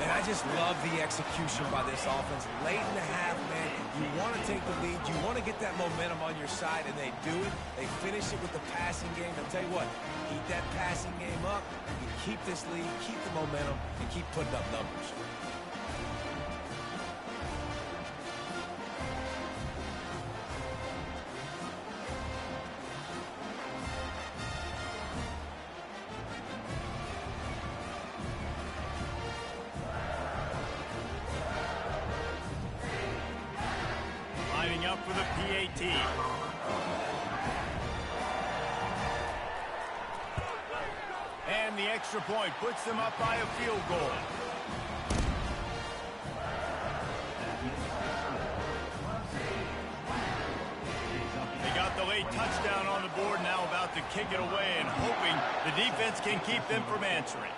And I just love the execution by this offense. Late in the half, man, you want to take the lead. You want to get that momentum on your side, and they do it. They finish it with the passing game. I'll tell you what, keep that passing game up. You keep this lead, keep the momentum, and keep putting up numbers. Lining up for the PAT. And the extra point puts them up by a field goal. They got the late touchdown on the board, now about to kick it away and hoping the defense can keep them from answering.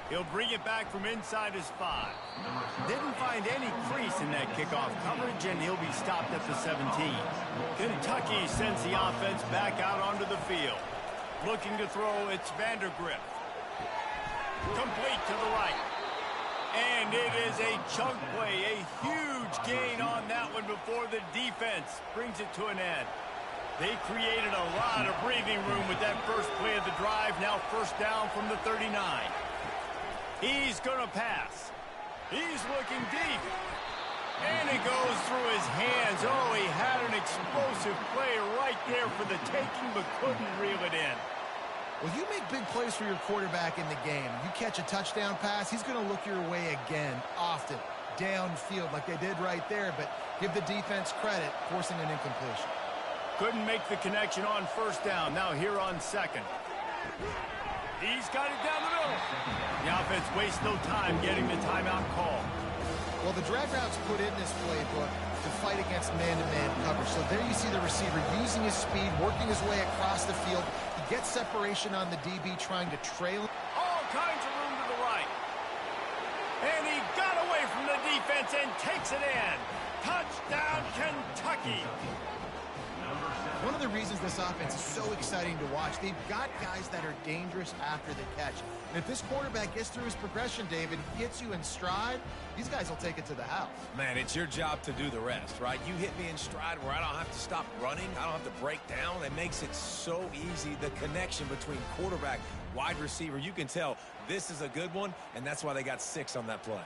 He'll bring it back from inside his 5. Didn't find any crease in that kickoff coverage, and he'll be stopped at the 17. Kentucky sends the offense back out onto the field. Looking to throw, it's Vandergrift. Complete to the right. And it is a chunk play, a huge gain on that one before the defense brings it to an end. They created a lot of breathing room with that first play of the drive. Now 1st down from the 39. He's going to pass. He's looking deep. And it goes through his hands. Oh, he had an explosive play right there for the taking, but couldn't reel it in. Well, you make big plays for your quarterback in the game. You catch a touchdown pass, he's going to look your way again, often, downfield like they did right there, but give the defense credit, forcing an incompletion. Couldn't make the connection on 1st down. Now here on 2nd. He's got it down the middle. The offense wastes no time getting the timeout call. Well, the drag routes put in this playbook to fight against man-to-man coverage. So there you see the receiver using his speed, working his way across the field. He gets separation on the DB trying to trail him. All kinds of room to the right. And he got away from the defense and takes it in. Touchdown, Kentucky. One of the reasons this offense is so exciting to watch, they've got guys that are dangerous after the catch. And if this quarterback gets through his progression, David, gets you in stride, these guys will take it to the house. Man, it's your job to do the rest, right? You hit me in stride where I don't have to stop running. I don't have to break down. It makes it so easy. The connection between quarterback, wide receiver, you can tell this is a good one, and that's why they got 6 on that play.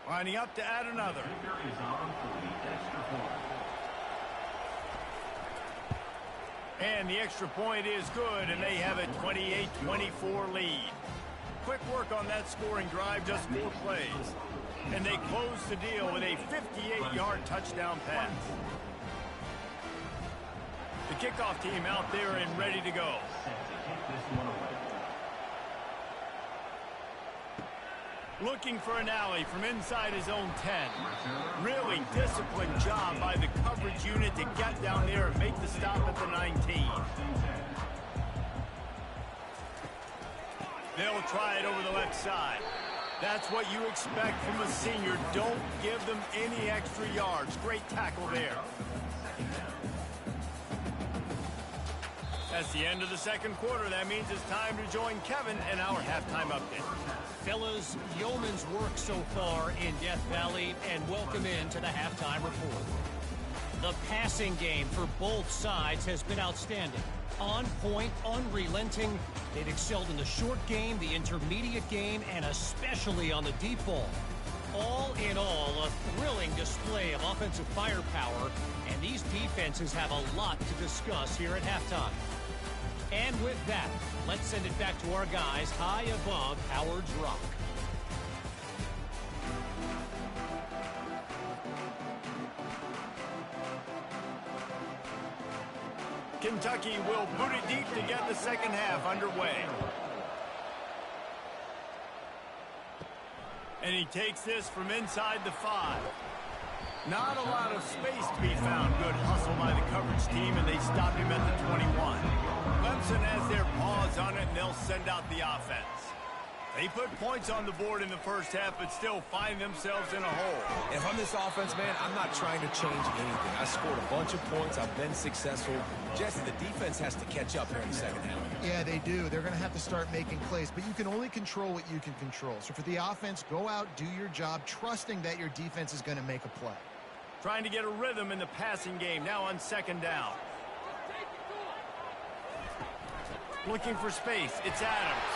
Lining up to add another. And the extra point is good, and they have a 28-24 lead. Quick work on that scoring drive, just 4 plays. And they close the deal with a 58-yard touchdown pass. The kickoff team out there and ready to go. Looking for an alley from inside his own 10. Really disciplined job by the coverage unit to get down there and make the stop at the 19. They'll try it over the left side. That's what you expect from a senior. Don't give them any extra yards. Great tackle there. That's the end of the second quarter. That means it's time to join Kevin in our halftime update. Fellas, yeoman's work so far in Death Valley, and welcome into the halftime report. The passing game for both sides has been outstanding. On point, unrelenting. They've excelled in the short game, the intermediate game, and especially on the deep ball. All in all, a thrilling display of offensive firepower, and these defenses have a lot to discuss here at halftime. And with that, let's send it back to our guys high above Howard's Rock. Kentucky will boot it deep to get the second half underway. And he takes this from inside the 5. Not a lot of space to be found. Good hustle by the coverage team, and they stop him at the 21. Clemson has their paws on it, and they'll send out the offense. They put points on the board in the first half, but still find themselves in a hole. If I'm this offense, man, I'm not trying to change anything. I scored a bunch of points. I've been successful. Jesse, the defense has to catch up here in the second half. Yeah, they do. They're going to have to start making plays, but you can only control what you can control. So for the offense, go out, do your job, trusting that your defense is going to make a play. Trying to get a rhythm in the passing game, now on second down. Looking for space, it's Adams.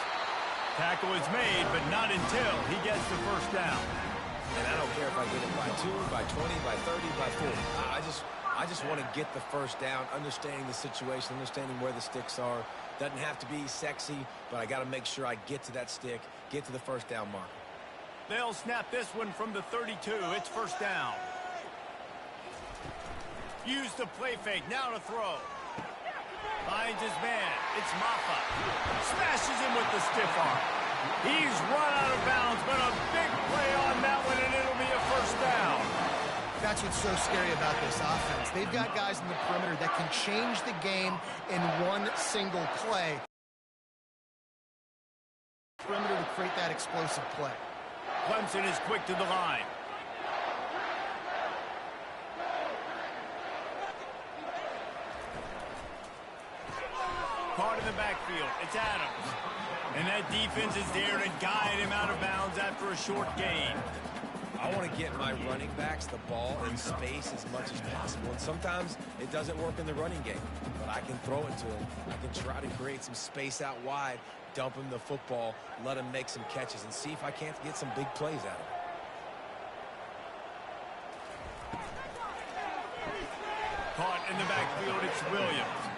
Tackle is made, but not until he gets the first down. And I don't care if I get it by 2, by 20, by 30, by 40. I just want to get the first down, understanding the situation, understanding where the sticks are. Doesn't have to be sexy, but I got to make sure I get to that stick, get to the first down mark. They'll snap this one from the 32. It's first down. Use the play fake, now to throw. Finds his man. It's Maffa. Smashes him with the stiff arm. He's run out of bounds, but a big play on that one, and it'll be a first down. That's what's so scary about this offense. They've got guys in the perimeter that can change the game in one single play. Perimeter to create that explosive play. Clemson is quick to the line. Caught in the backfield. It's Adams. And that defense is there to guide him out of bounds after a short gain. I want to get my running backs the ball in space as much as possible. And sometimes it doesn't work in the running game, but I can throw it to him. I can try to create some space out wide, dump him the football, let him make some catches, and see if I can't get some big plays out of him. Caught in the backfield, it's Williams.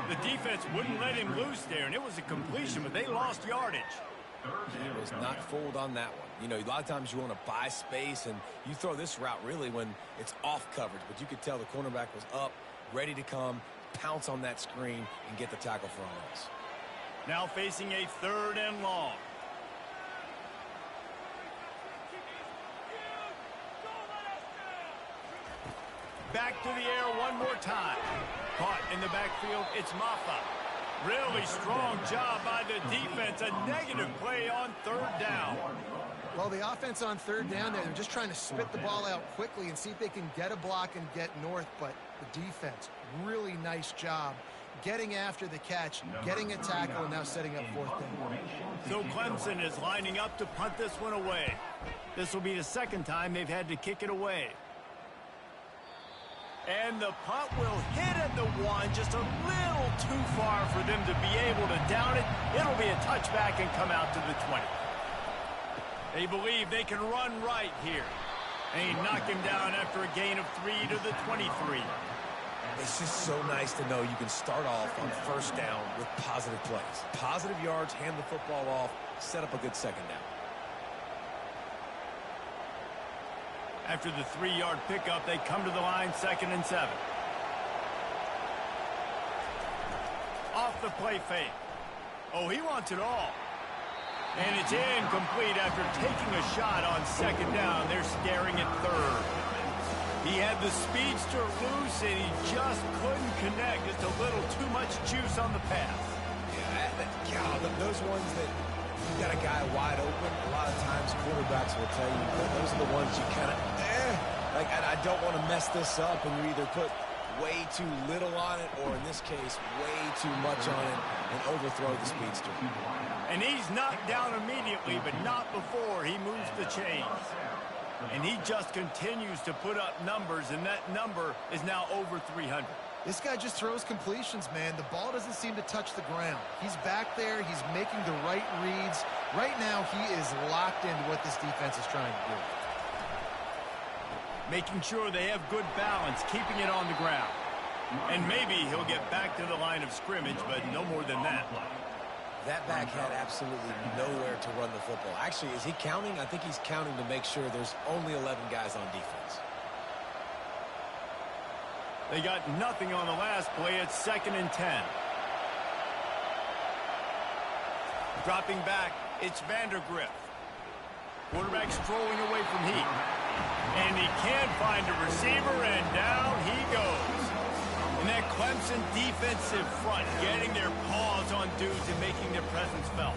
The defense wouldn't let him loose there, and it was a completion, but they lost yardage. He was not fooled on that one. You know, a lot of times you want to buy space, and you throw this route really when it's off coverage, but you could tell the cornerback was up, ready to come, pounce on that screen, and get the tackle for a loss. Now facing a 3rd and long. Back to the air one more time. Caught in the backfield, it's Maffa. Really strong job by the defense. A negative play on 3rd down. Well, the offense on 3rd down there, they're just trying to spit the ball out quickly and see if they can get a block and get north. But the defense, really nice job getting after the catch, getting a tackle, and now setting up 4th down. So Clemson is lining up to punt this one away. This will be the second time they've had to kick it away. And the punt will hit at the 1, just a little too far for them to be able to down it. It'll be a touchback and come out to the 20. They believe they can run right here. They knock him down after a gain of 3 to the 23. It's just so nice to know you can start off on 1st down with positive plays. Positive yards, hand the football off, set up a good second down. After the 3-yard pickup, they come to the line 2nd and 7. Off the play fake. Oh, he wants it all. And it's incomplete after taking a shot on 2nd down. They're staring at 3rd. He had the speedster loose, and he just couldn't connect. Just a little too much juice on the pass. Yeah, those ones that you got a guy wide open, a lot of times quarterbacks will tell you that those are the ones you kind of, like, I don't want to mess this up, and you either put way too little on it, or in this case, way too much on it, and overthrow the speedster. And he's knocked down immediately, but not before he moves the chains. And he just continues to put up numbers, and that number is now over 300. This guy just throws completions, man. The ball doesn't seem to touch the ground. He's back there. He's making the right reads. Right now, he is locked into what this defense is trying to do. Making sure they have good balance, keeping it on the ground. And maybe he'll get back to the line of scrimmage, but no more than that. That back had absolutely nowhere to run the football. Actually, is he counting? I think he's counting to make sure there's only 11 guys on defense. They got nothing on the last play. It's 2nd and 10. Dropping back, it's Vandergrift. Quarterback strolling away from heat. And he can't find a receiver, and down he goes. And that Clemson defensive front getting their paws on dudes and making their presence felt.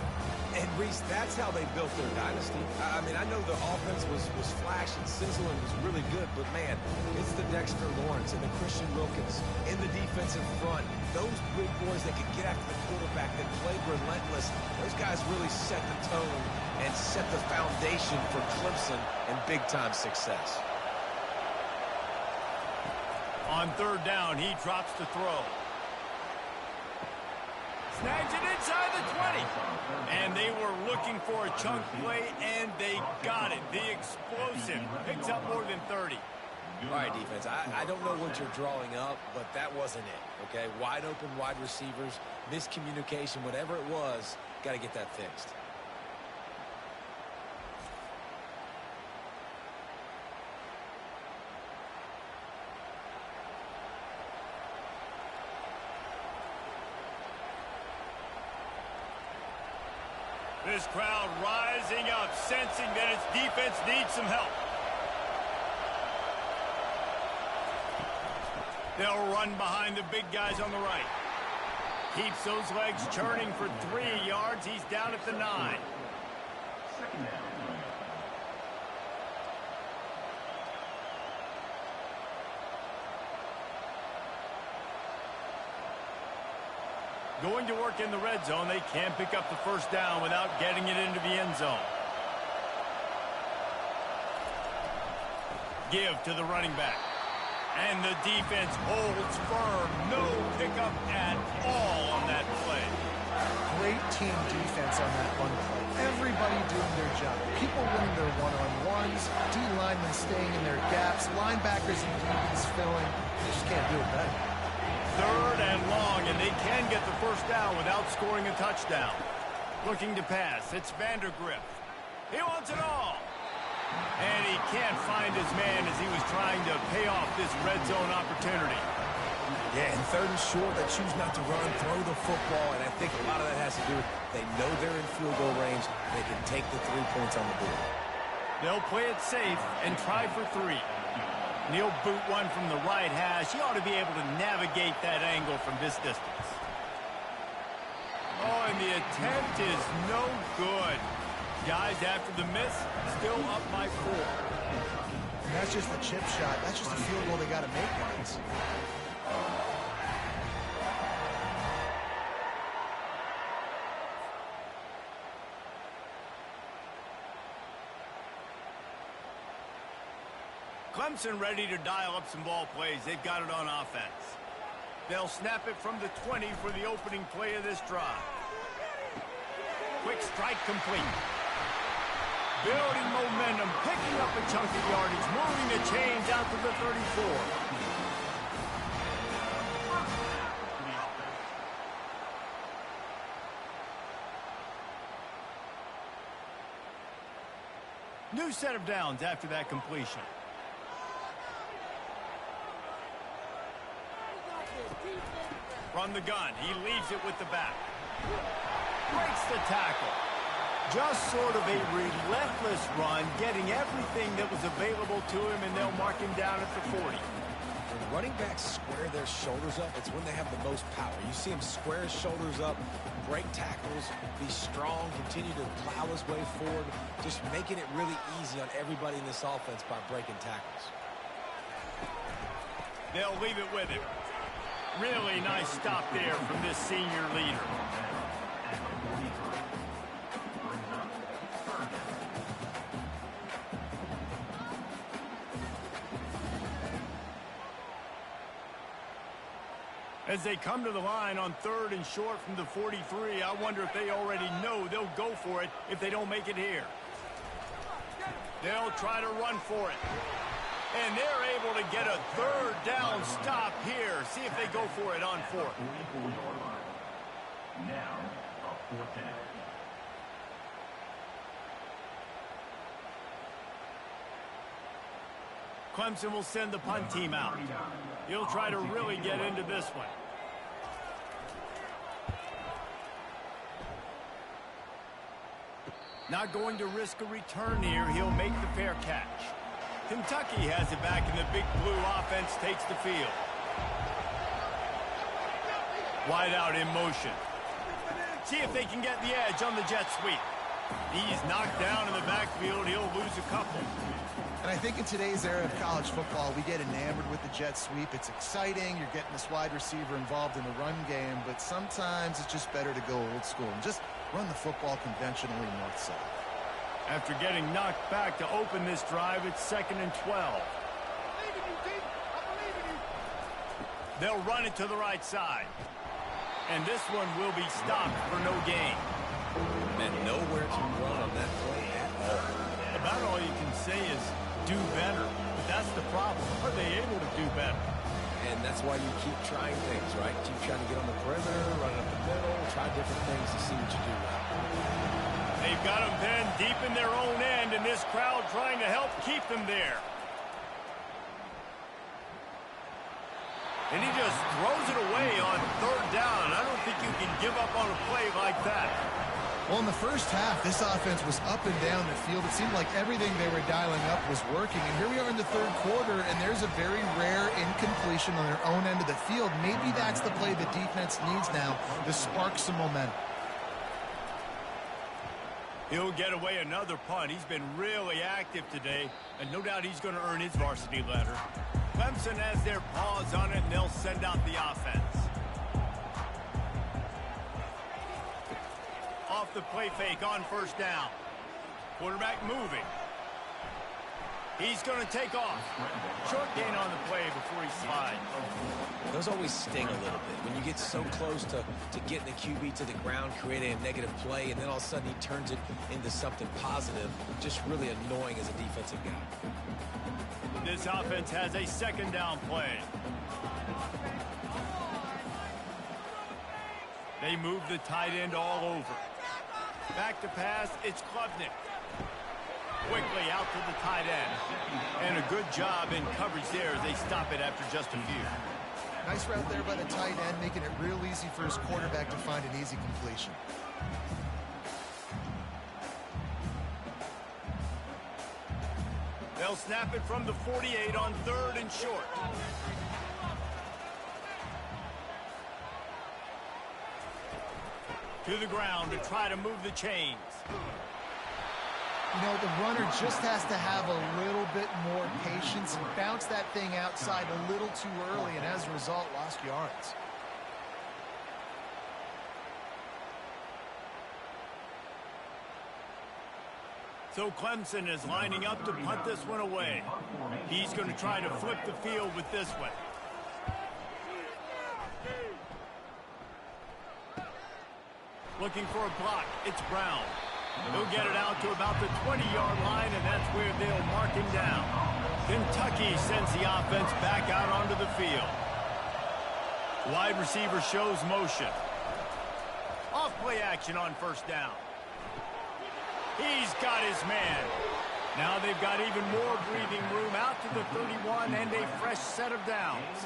And, Reese, that's how they built their dynasty. I mean, I know the offense was flash and sizzle and was really good, but, man, it's the Dexter Lawrence and the Christian Wilkins in the defensive front. Those big boys that could get after the quarterback, that played relentless, those guys really set the tone and set the foundation for Clemson and big-time success. On 3rd down, he drops the throw. Snags it inside the 20. And they were looking for a chunk play, and they got it. The explosive picks up more than 30. All right, defense, I don't know what you're drawing up, but that wasn't it, okay? Wide open wide receivers, miscommunication, whatever it was, got to get that fixed. This crowd rising up, sensing that its defense needs some help. They'll run behind the big guys on the right. Keeps those legs churning for 3 yards. He's down at the 9. 2nd down. Going to work in the red zone. They can't pick up the 1st down without getting it into the end zone. Give to the running back. And the defense holds firm. No pickup at all on that play. Great team defense on that one play. Everybody doing their job. People winning their one-on-ones, D-linemen staying in their gaps, linebackers and DBs filling. They just can't do it better. 3rd and long, and they can get the 1st down without scoring a touchdown. Looking to pass. It's Vandergrift. He wants it all. And he can't find his man as he was trying to pay off this red zone opportunity. Yeah, and 3rd and short, they choose not to run, throw the football, and I think a lot of that has to do with they know they're in field goal range. They can take the 3 points on the board. They'll play it safe and try for 3. He'll boot one from the right hash. He ought to be able to navigate that angle from this distance. Oh, and the attempt is no good. Guys, after the miss, still up by 4. And that's just the chip shot. That's just a field goal they got to make, guys. Clemson ready to dial up some ball plays. They've got it on offense. They'll snap it from the 20 for the opening play of this drive. Quick strike complete. Building momentum, picking up a chunk of yardage, moving the chains out to the 34. New set of downs after that completion. From the gun, he leaves it with the back. Breaks the tackle. Just sort of a relentless run, getting everything that was available to him, and they'll mark him down at the 40. When running backs square their shoulders up, it's when they have the most power. You see him square his shoulders up, break tackles, be strong, continue to plow his way forward, just making it really easy on everybody in this offense by breaking tackles. They'll leave it with him. Really nice stop there from this senior leader. As they come to the line on 3rd and short from the 43, I wonder if they already know they'll go for it if they don't make it here. They'll try to run for it. And they're able to get a 3rd down stop here. See if they go for it on 4th. Now, a 4th down. Clemson will send the punt team out. He'll try to really get into this one. Not going to risk a return here. He'll make the fair catch. Kentucky has it back, and the big blue offense takes the field. Wide out in motion. See if they can get the edge on the jet sweep. He's knocked down in the backfield. He'll lose a couple. And I think in today's era of college football, we get enamored with the jet sweep. It's exciting. You're getting this wide receiver involved in the run game, but sometimes it's just better to go old school and just run the football conventionally north-south. After getting knocked back to open this drive, it's 2nd and 12. They'll run it to the right side. And this one will be stopped for no gain. And nowhere to run on that play at all. About all you can say is do better. But that's the problem. Are they able to do better? And that's why you keep trying things, right? Keep trying to get on the perimeter, run up the middle, try different things to see what you do well. They've got them then deep in their own end, and this crowd trying to help keep them there. And he just throws it away on 3rd down. I don't think you can give up on a play like that. Well, in the first half, this offense was up and down the field. It seemed like everything they were dialing up was working. And here we are in the 3rd quarter, and there's a very rare incompletion on their own end of the field. Maybe that's the play the defense needs now to spark some momentum. He'll get away another punt. He's been really active today, and no doubt he's going to earn his varsity letter. Clemson has their paws on it, and they'll send out the offense. Off the play fake on 1st down. Quarterback moving. He's going to take off. Short gain on the play before he slides. Those always sting a little bit. When you get so close to getting the QB to the ground, creating a negative play, and then all of a sudden he turns it into something positive, just really annoying as a defensive guy. This offense has a 2nd down play. They move the tight end all over. Back to pass, it's Klubnik. Quickly out to the tight end. And a good job in coverage there as they stop it after just a few. Nice route there by the tight end, making it real easy for his quarterback to find an easy completion. They'll snap it from the 48 on 3rd and short. To the ground to try to move the chains. You know, the runner just has to have a little bit more patience and bounce that thing outside a little too early, and as a result, lost yards. So Clemson is lining up to punt this one away. He's going to try to flip the field with this one. Looking for a block. It's Brown. He'll get it out to about the 20-yard line, and that's where they'll mark him down. Kentucky sends the offense back out onto the field. Wide receiver shows motion. Off play action on 1st down. He's got his man. Now they've got even more breathing room out to the 31 and a fresh set of downs.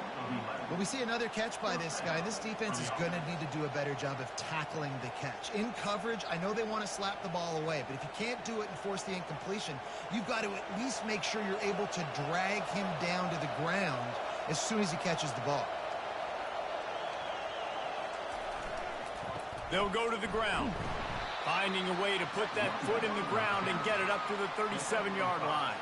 Well, we see another catch by this guy. This defense is going to need to do a better job of tackling the catch. In coverage, I know they want to slap the ball away, but if you can't do it and force the incompletion, you've got to at least make sure you're able to drag him down to the ground as soon as he catches the ball. They'll go to the ground, finding a way to put that foot in the ground and get it up to the 37-yard line.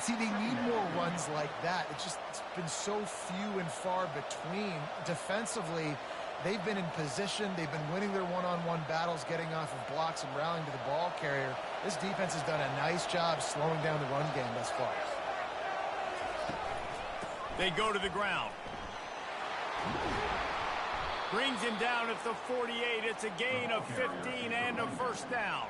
See, they need more runs like that. It's been so few and far between. Defensively, they've been in position. They've been winning their one-on-one battles, getting off of blocks and rallying to the ball carrier. This defense has done a nice job slowing down the run game thus far. They go to the ground. Brings him down at the 48. It's a gain of 15 and a first down.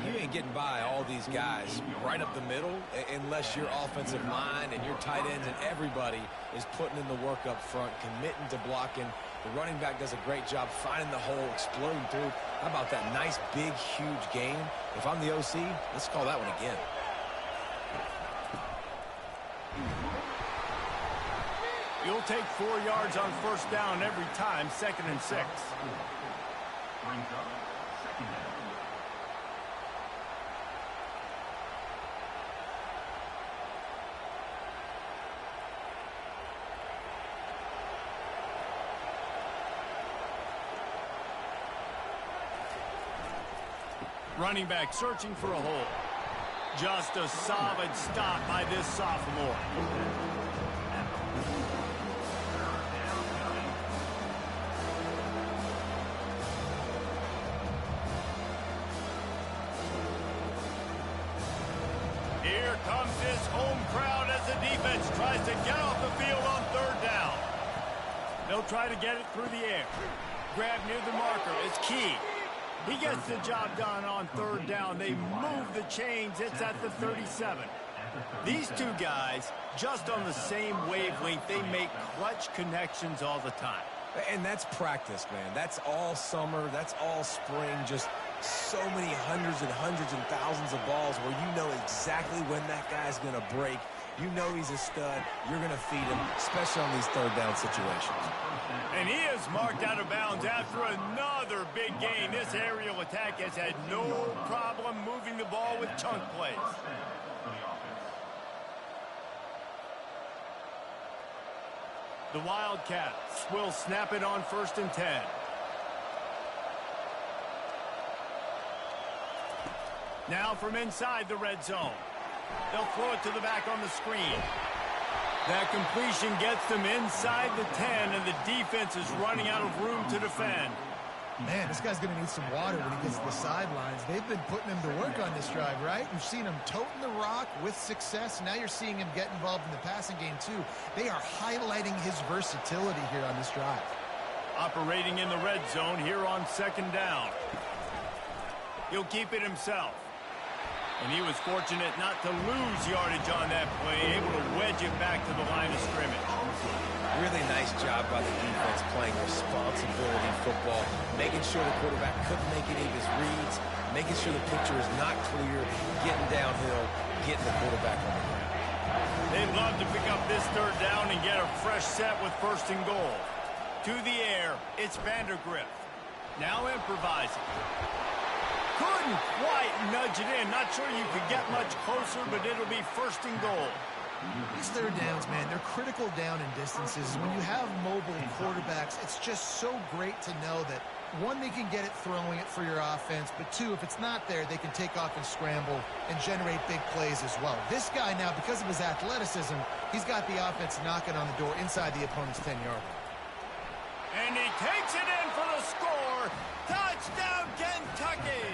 You ain't getting by all these guys right up the middle unless your offensive line and your tight ends and everybody is putting in the work up front, committing to blocking. The running back does a great job finding the hole, exploding through. How about that nice, big, huge gain? If I'm the OC, let's call that one again. You'll take 4 yards on first down every time, 2nd and 6. Brings up second down. Running back searching for a hole. Just a solid stop by this sophomore. Here comes his home crowd as the defense tries to get off the field on 3rd down. They'll try to get it through the air. Grab near the marker is key. He gets the job done on 3rd down. They move the chains. It's at the 37. These two guys, just on the same wavelength, they make clutch connections all the time. And that's practice, man. That's all summer. That's all spring. Just so many hundreds and thousands of balls where you know exactly when that guy's going to break. You know he's a stud. You're going to feed him, especially on these 3rd down situations. And he is marked out of bounds after another big gain. This aerial attack has had no problem moving the ball with chunk plays. The Wildcats will snap it on 1st and 10. Now from inside the red zone. They'll throw it to the back on the screen. That completion gets them inside the 10, and the defense is running out of room to defend. Man, this guy's going to need some water when he gets to the sidelines. They've been putting him to work on this drive, right? You've seen him toting the rock with success. Now you're seeing him get involved in the passing game, too. They are highlighting his versatility here on this drive. Operating in the red zone here on 2nd down. He'll keep it himself. And he was fortunate not to lose yardage on that play, able to wedge it back to the line of scrimmage. Really nice job by the defense playing responsibility football, making sure the quarterback couldn't make any of his reads, making sure the picture is not clear, getting downhill, getting the quarterback on the ground. They'd love to pick up this 3rd down and get a fresh set with 1st and goal. To the air, it's Vandergrift. Now improvising. Couldn't quite nudge it in. Not sure you could get much closer, but it'll be 1st and goal. These 3rd downs, man, they're critical down in distances. When you have mobile quarterbacks, it's just so great to know that, 1, they can get it throwing it for your offense, but 2, if it's not there, they can take off and scramble and generate big plays as well. This guy now, because of his athleticism, he's got the offense knocking on the door inside the opponent's 10-yard line. And he takes it in for the score. Touchdown, Kentucky!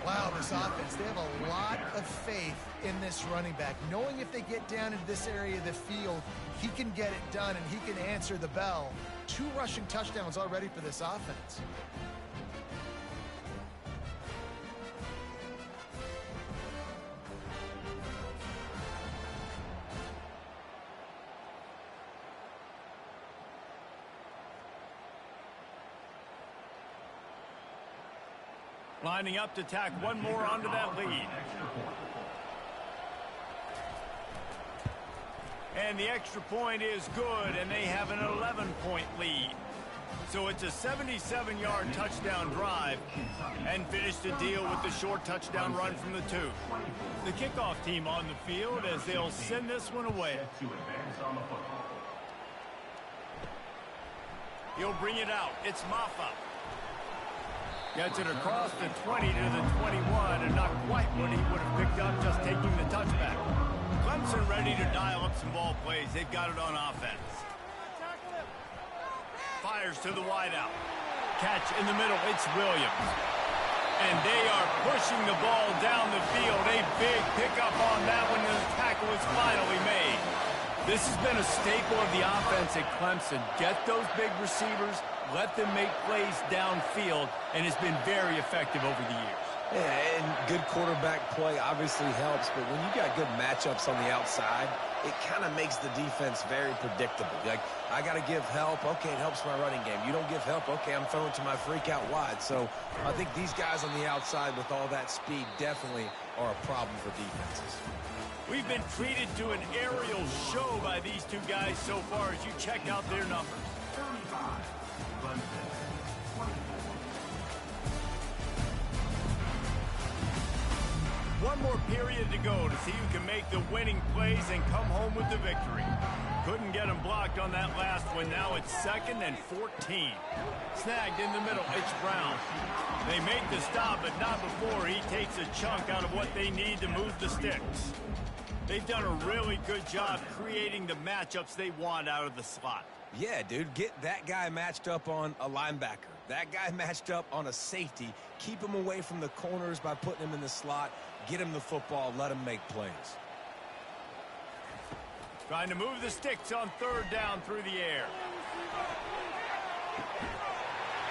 Wow, this offense, they have a lot of faith in this running back, knowing if they get down into this area of the field, he can get it done and he can answer the bell. 2 rushing touchdowns already for this offense. Lining up to tack one more onto that lead. And the extra point is good, and they have an 11-point lead. So it's a 77-yard touchdown drive, and finish the deal with the short touchdown run from the 2. The kickoff team on the field as they'll send this one away. He'll bring it out. It's Maffa. Gets it across the 20 to the 21, and not quite what he would have picked up just taking the touchback. Clemson ready to dial up some ball plays. They've got it on offense. Fires to the wideout. Catch in the middle. It's Williams. And they are pushing the ball down the field. A big pickup on that one, and the tackle is finally made. This has been a staple of the offense at Clemson. Get those big receivers, let them make plays downfield, and it's been very effective over the years. Yeah, and good quarterback play obviously helps, but when you got good matchups on the outside, it kind of makes the defense very predictable. Like, I got to give help. Okay, it helps my running game. You don't give help. Okay, I'm throwing to my freak out wide. So I think these guys on the outside with all that speed definitely are a problem for defenses. We've been treated to an aerial show by these two guys so far as you check out their numbers. 35, Clemson, 24. One more period to go to see who can make the winning plays and come home with the victory. Couldn't get him blocked on that last one. Now it's 2nd and 14. Snagged in the middle. It's Brown. They make the stop, but not before he takes a chunk out of what they need to move the sticks. They've done a really good job creating the matchups they want out of the slot. Yeah, dude, get that guy matched up on a linebacker. That guy matched up on a safety. Keep him away from the corners by putting him in the slot. Get him the football. Let him make plays. Trying to move the sticks on 3rd down through the air.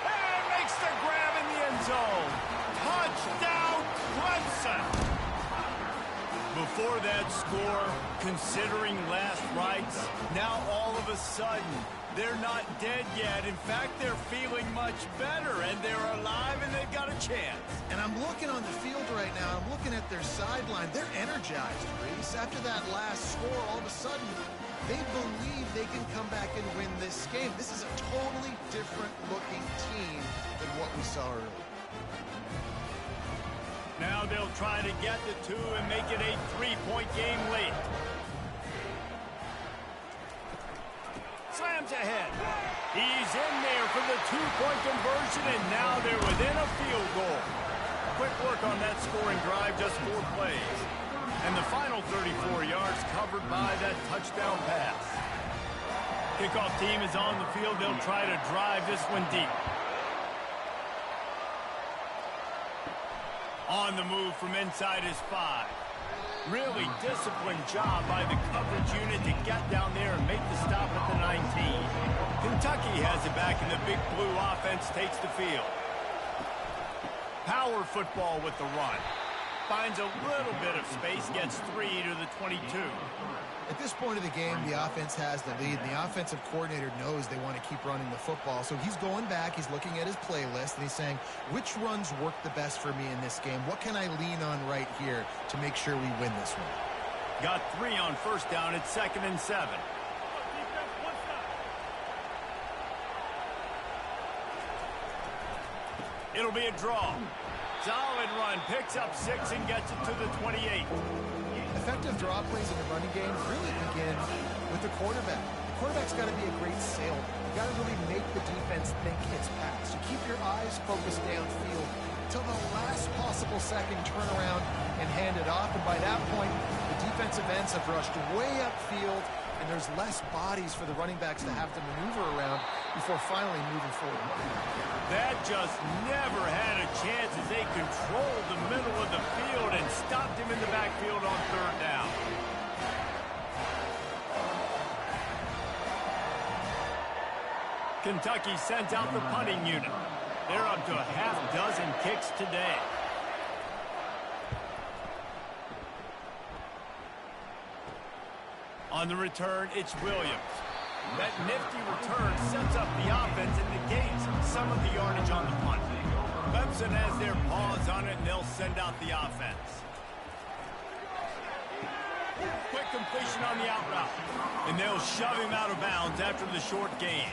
And makes the grab in the end zone. Touchdown, Clemson! Before that score, considering last rites, now all of a sudden, they're not dead yet. In fact, they're feeling much better, and they're alive, and they've got a chance. And I'm looking on the field right now. I'm looking at their sideline. They're energized, Reese. After that last score, all of a sudden, they believe they can come back and win this game. This is a totally different-looking team than what we saw earlier. Now they'll try to get the 2 and make it a 3-point game late. Slams ahead. He's in there for the 2-point conversion, and now they're within a field goal. Quick work on that scoring drive, just 4 plays. And the final 34 yards covered by that touchdown pass. Kickoff team is on the field. They'll try to drive this one deep. On the move from inside his 5. Really disciplined job by the coverage unit to get down there and make the stop at the 19. Kentucky has it back, and the Big Blue offense takes the field. Power football with the run. Finds a little bit of space, gets 3 to the 22. At this point of the game, the offense has the lead, and the offensive coordinator knows they want to keep running the football. So he's going back, he's looking at his playlist, and he's saying, which runs work the best for me in this game? What can I lean on right here to make sure we win this one? Got 3 on 1st down. It's 2nd and 7. It'll be a draw. Solid run. Picks up 6 and gets it to the 28. Effective draw plays in the running game really begin with the quarterback. The quarterback's got to be a great salesman. You got to really make the defense think it's pass. You keep your eyes focused downfield till the last possible second, turn around and hand it off. And by that point, the defensive ends have rushed way upfield, and there's less bodies for the running backs to have to maneuver around before finally moving forward. That just never had a chance as they controlled the middle of the field and stopped him in the backfield on 3rd down. Kentucky sends out the punting unit. They're up to a half-dozen kicks today. On the return, it's Williams. That nifty return sets up the offense and negates some of the yardage on the punt. Clemson has their paws on it, and they'll send out the offense. Quick completion on the out route, and they'll shove him out of bounds after the short gain.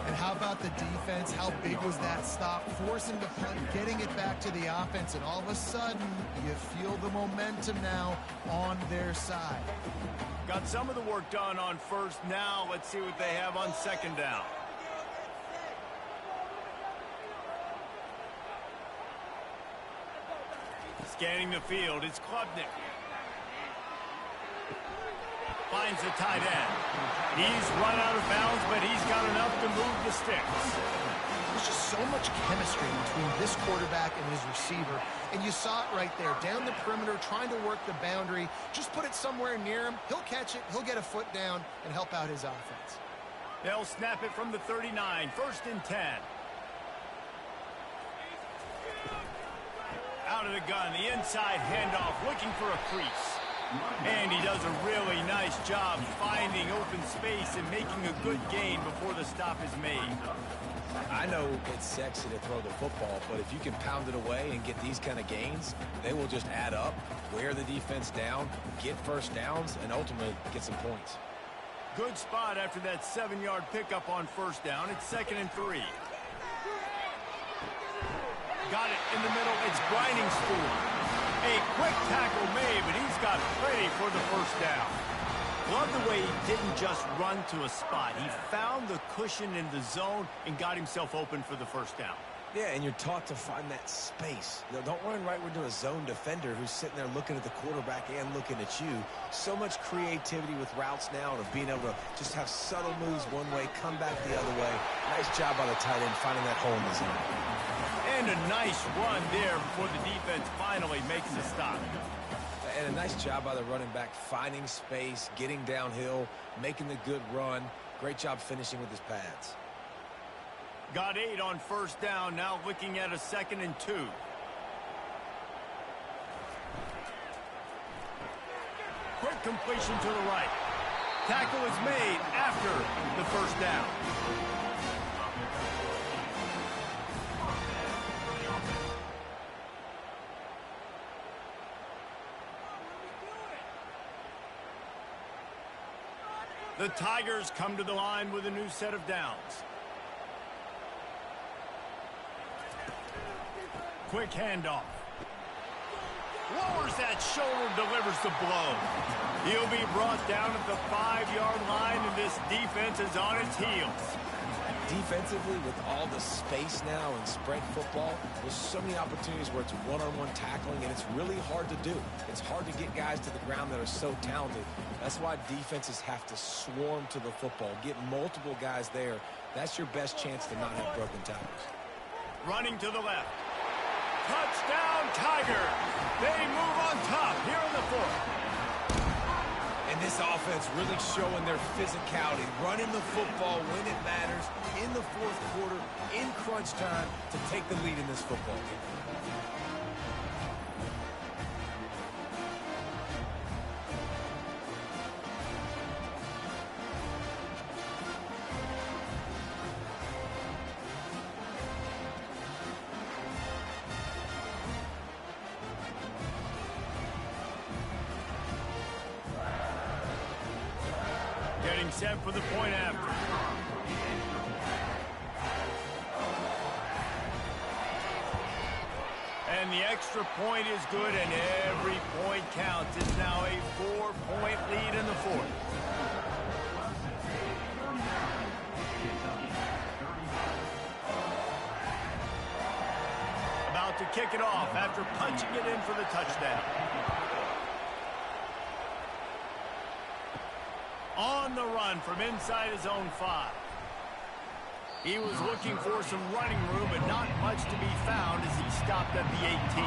And how about the defense? How big was that stop? Forcing the punt, getting it back to the offense, and all of a sudden, you feel the momentum now on their side. Got some of the work done on 1st. Now let's see what they have on 2nd down. Scanning the field, it's Klubnik. Finds the tight end. He's run out of bounds, but he's got enough to move the sticks. There's just so much chemistry between this quarterback and his receiver, and you saw it right there. Down the perimeter, trying to work the boundary. Just put it somewhere near him. He'll catch it, he'll get a foot down, and help out his offense. They'll snap it from the 39, 1st and 10. Out of the gun, the inside handoff, looking for a crease. And he does a really nice job finding open space and making a good gain before the stop is made. I know it's sexy to throw the football, but if you can pound it away and get these kind of gains, they will just add up, wear the defense down, get first downs, and ultimately get some points. Good spot after that 7-yard pickup on 1st down. It's 2nd and 3. Got it in the middle. It's grinding school. A quick tackle made, but he's got plenty for the 1st down. Love the way he didn't just run to a spot. He found the cushion in the zone and got himself open for the 1st down. Yeah, and you're taught to find that space. Now, don't run right into a zone defender who's sitting there looking at the quarterback and looking at you. So much creativity with routes now of being able to just have subtle moves one way, come back the other way. Nice job by the tight end finding that hole in the zone. And a nice run there before the defense finally makes a stop. And a nice job by the running back finding space, getting downhill, making the good run. Great job finishing with his pads. Got 8 on 1st down, now looking at a 2nd and 2. Quick completion to the right. Tackle is made after the 1st down. The Tigers come to the line with a new set of downs. Quick handoff. Lowers that shoulder, delivers the blow. He'll be brought down at the 5-yard line, and this defense is on its heels. Defensively, with all the space now in spread football, there's so many opportunities where it's one-on-one tackling, and it's really hard to do. It's hard to get guys to the ground that are so talented. That's why defenses have to swarm to the football, get multiple guys there. That's your best chance to not have broken tackles. Running to the left. Touchdown, Tigers! They move on top here in the 4th. And this offense really showing their physicality, running the football when it matters, in the 4th quarter, in crunch time, to take the lead in this football game. Getting set for the point after. And the extra point is good, and every point counts. It's now a 4-point lead in the 4th. About to kick it off after punching it in for the touchdown. On the run from inside his own 5. He was looking for some running room, but not much to be found as he stopped at the 18.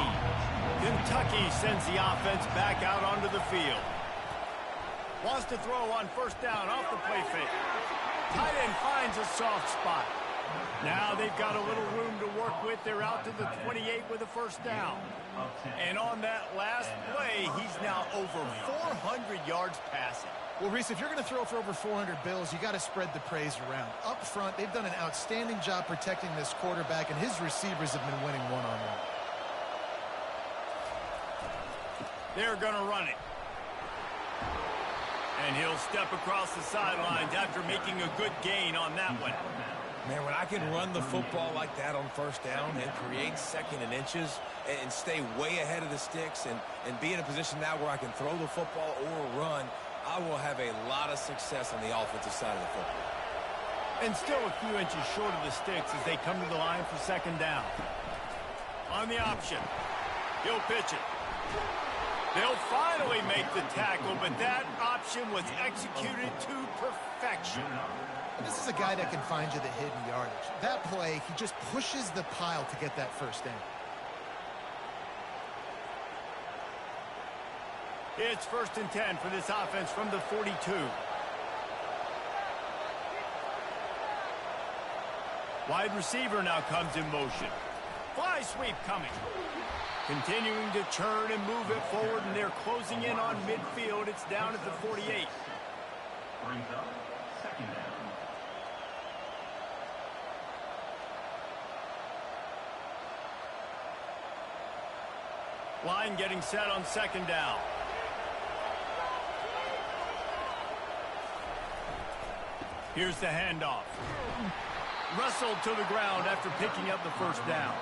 Kentucky sends the offense back out onto the field. Wants to throw on 1st down off the play fake. Tight end finds a soft spot. Now they've got a little room to work with. They're out to the 28 with a 1st down. And on that last play, he's now over 400 yards passing. Well, Reese, if you're going to throw for over 400 bills, you got to spread the praise around. Up front, they've done an outstanding job protecting this quarterback, and his receivers have been winning one-on-one. They're going to run it. And he'll step across the sidelines after making a good gain on that one. Man, when I can run the football like that on 1st down and create 2nd and inches and stay way ahead of the sticks and be in a position now where I can throw the football or run, I will have a lot of success on the offensive side of the football. And still a few inches short of the sticks as they come to the line for 2nd down. On the option. He'll pitch it. They'll finally make the tackle, but that option was executed to perfection. This is a guy that can find you the hidden yardage. That play, he just pushes the pile to get that first down. It's 1st and 10 for this offense from the 42. Wide receiver now comes in motion. Fly sweep coming. Continuing to churn and move it forward, and they're closing in on midfield. It's down at the 48. Brings up 2nd down. Line getting set on 2nd down. Here's the handoff. Wrestled to the ground after picking up the 1st down.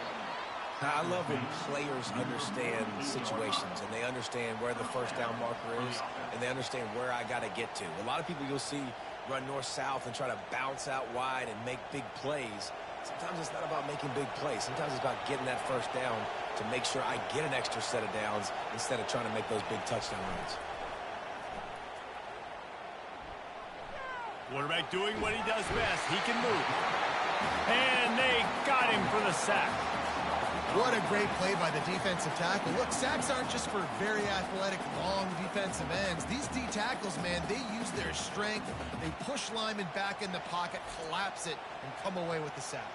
I love when players understand situations and they understand where the 1st down marker is and they understand where I got to get to. A lot of people you'll see run north-south and try to bounce out wide and make big plays. Sometimes it's not about making big plays. Sometimes it's about getting that 1st down to make sure I get an extra set of downs instead of trying to make those big touchdown runs. Quarterback doing what he does best. He can move. And they got him for the sack. What a great play by the defensive tackle. Look, sacks aren't just for very athletic, long defensive ends. These D tackles, man, they use their strength. They push linemen back in the pocket, collapse it, and come away with the sack.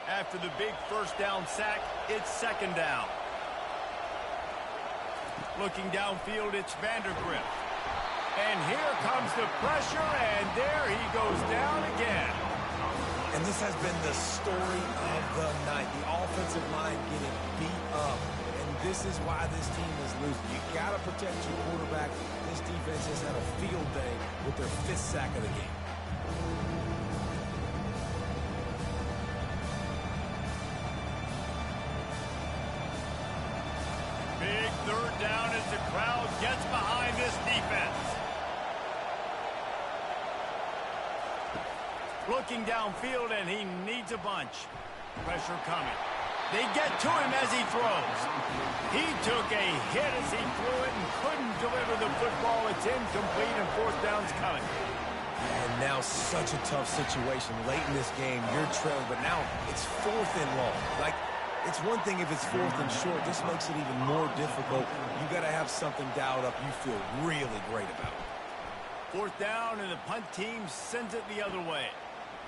After the big 1st down sack, it's 2nd down. Looking downfield, it's Vandergrift. And here comes the pressure, and there he goes down again. And this has been the story of the night. The offensive line getting beat up. And this is why this team is losing. You got to protect your quarterback. This defense has had a field day with their 5th sack of the game. Big 3rd down as the crowd gets behind this defense. Looking downfield, and he needs a bunch. Pressure coming. They get to him as he throws. He took a hit as he threw it and couldn't deliver the football. It's incomplete, and 4th down's coming. And now such a tough situation. Late in this game, you're trailing, but now it's 4th and long. Like, it's one thing if it's 4th and short. This makes it even more difficult. You got to have something dialed up you feel really great about. 4th down, and the punt team sends it the other way.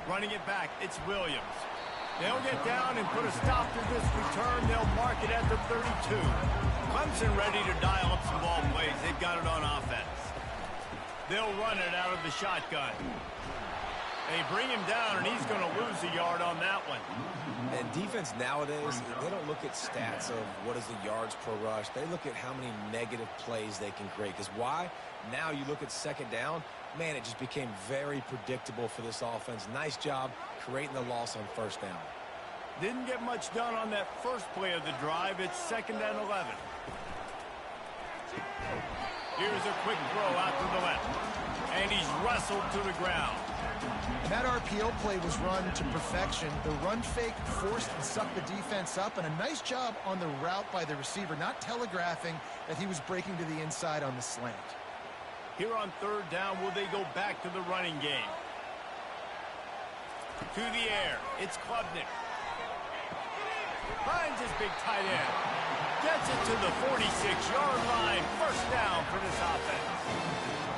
Running it back, it's Williams. They'll get down and put a stop to this return. They'll mark it at the 32. Clemson ready to dial up some ball plays. They've got it on offense. They'll run it out of the shotgun. They bring him down, and he's going to lose a yard on that one. And defense nowadays, they don't look at stats of what is the yards per rush. They look at how many negative plays they can create. Because why? Now you look at 2nd down, man, it just became very predictable for this offense. Nice job creating the loss on 1st down. Didn't get much done on that first play of the drive. It's 2nd and 11. Here's a quick throw out to the left. And he's wrestled to the ground. That RPO play was run to perfection. The run fake forced and sucked the defense up, and a nice job on the route by the receiver, not telegraphing that he was breaking to the inside on the slant. Here on 3rd down, will they go back to the running game? To the air, it's Klubnik. Finds his big tight end. Gets it to the 46-yard line. 1st down for this offense.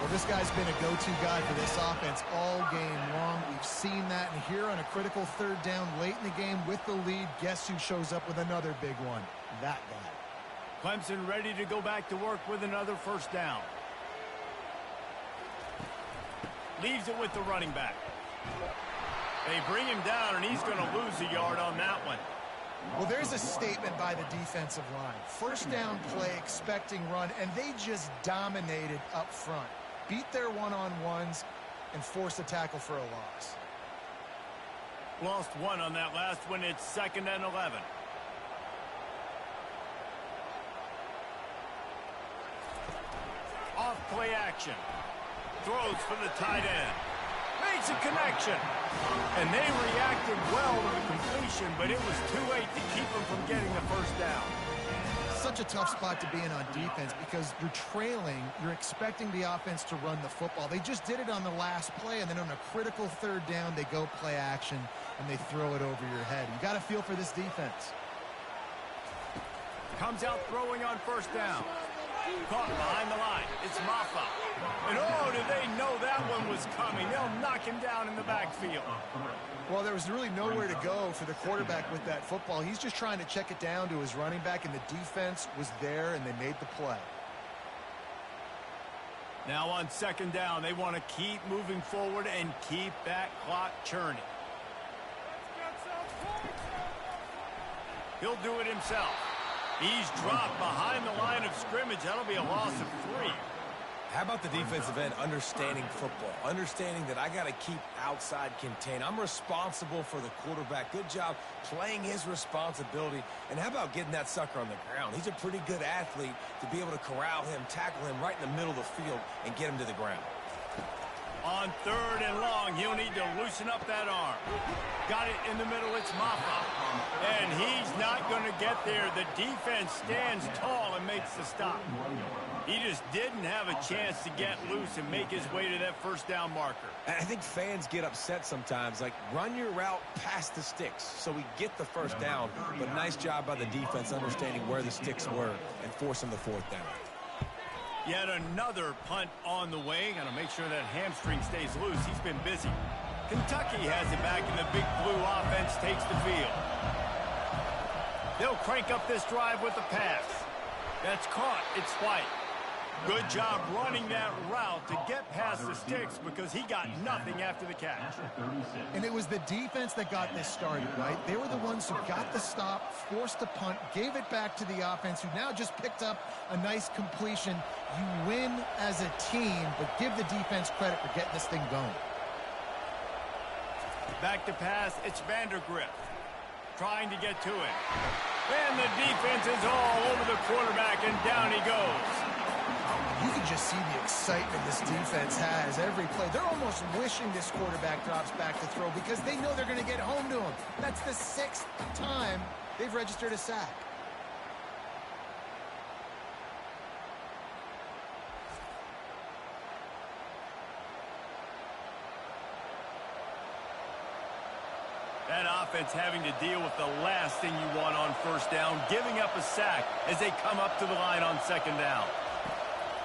Well, this guy's been a go-to guy for this offense all game long. We've seen that, and here on a critical 3rd down late in the game with the lead, guess who shows up with another big one? That guy. Clemson ready to go back to work with another 1st down. Leaves it with the running back. They bring him down, and he's going to lose a yard on that one. Well, there's a statement by the defensive line. 1st down play, expecting run, and they just dominated up front. Beat their one-on-ones and forced a tackle for a loss. Lost one on that last one. It's 2nd and 11. Off play action. throws for the tight end. Makes a connection. And they reacted well to the completion, but it was too late to keep them from getting the first down. Such a tough spot to be in on defense because you're trailing, you're expecting the offense to run the football. They just did it on the last play, and then on a critical third down, they go play action, and they throw it over your head. You got to feel for this defense. Comes out throwing on first down. Caught behind the line. It's Ncaa. And oh, do they know that one was coming. They'll knock him down in the backfield. Well, there was really nowhere to go for the quarterback with that football. He's just trying to check it down to his running back, and the defense was there, and they made the play. Now on second down, they want to keep moving forward and keep that clock churning. He'll do it himself. He's dropped behind the line of scrimmage. That'll be a loss of 3. How about the defensive end understanding football, understanding that I got to keep outside contain. I'm responsible for the quarterback. Good job playing his responsibility. And how about getting that sucker on the ground? He's a pretty good athlete to be able to corral him, tackle him right in the middle of the field, and get him to the ground. On third and long, he'll need to loosen up that arm. Got it in the middle, it's Ncaa. And he's not going to get there. The defense stands tall and makes the stop. He just didn't have a chance to get loose and make his way to that first down marker. And I think fans get upset sometimes, like run your route past the sticks so we get the first down. But nice job by the defense understanding where the sticks were and forcing the fourth down. Yet another punt on the way. Got to make sure that hamstring stays loose. He's been busy. Kentucky has it back, and the big blue offense takes the field. They'll crank up this drive with the pass. That's caught. It's White. Good job running that route to get past the sticks because he got nothing after the catch. And it was the defense that got this started, right? They were the ones who got the stop, forced the punt, gave it back to the offense, who now just picked up a nice completion. You win as a team, but give the defense credit for getting this thing going. Back to pass, it's Vandergrift trying to get to it. And the defense is all over the quarterback, and down he goes. You can just see the excitement this defense has every play. They're almost wishing this quarterback drops back to throw because they know they're going to get home to him. That's the 6th time they've registered a sack. That offense having to deal with the last thing you want on first down, giving up a sack as they come up to the line on second down.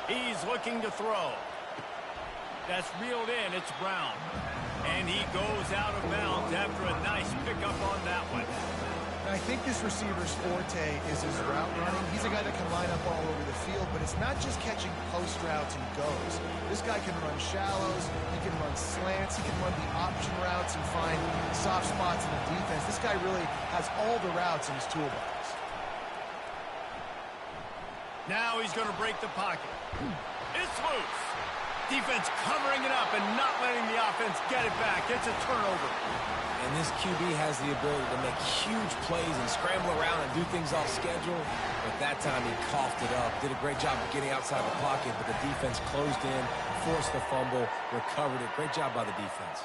He's looking to throw. That's reeled in. It's Brown. And he goes out of bounds after a nice pickup on that one. And I think this receiver's forte is his route running. He's a guy that can line up all over the field, but it's not just catching post routes and goes. This guy can run shallows. He can run slants. He can run the option routes and find soft spots in the defense. This guy really has all the routes in his toolbox. Now he's going to break the pocket. It's loose. Defense covering it up and not letting the offense get it back. It's a turnover. And this QB has the ability to make huge plays and scramble around and do things off schedule. But that time he coughed it up. Did a great job of getting outside the pocket, but the defense closed in, forced the fumble, recovered it. Great job by the defense.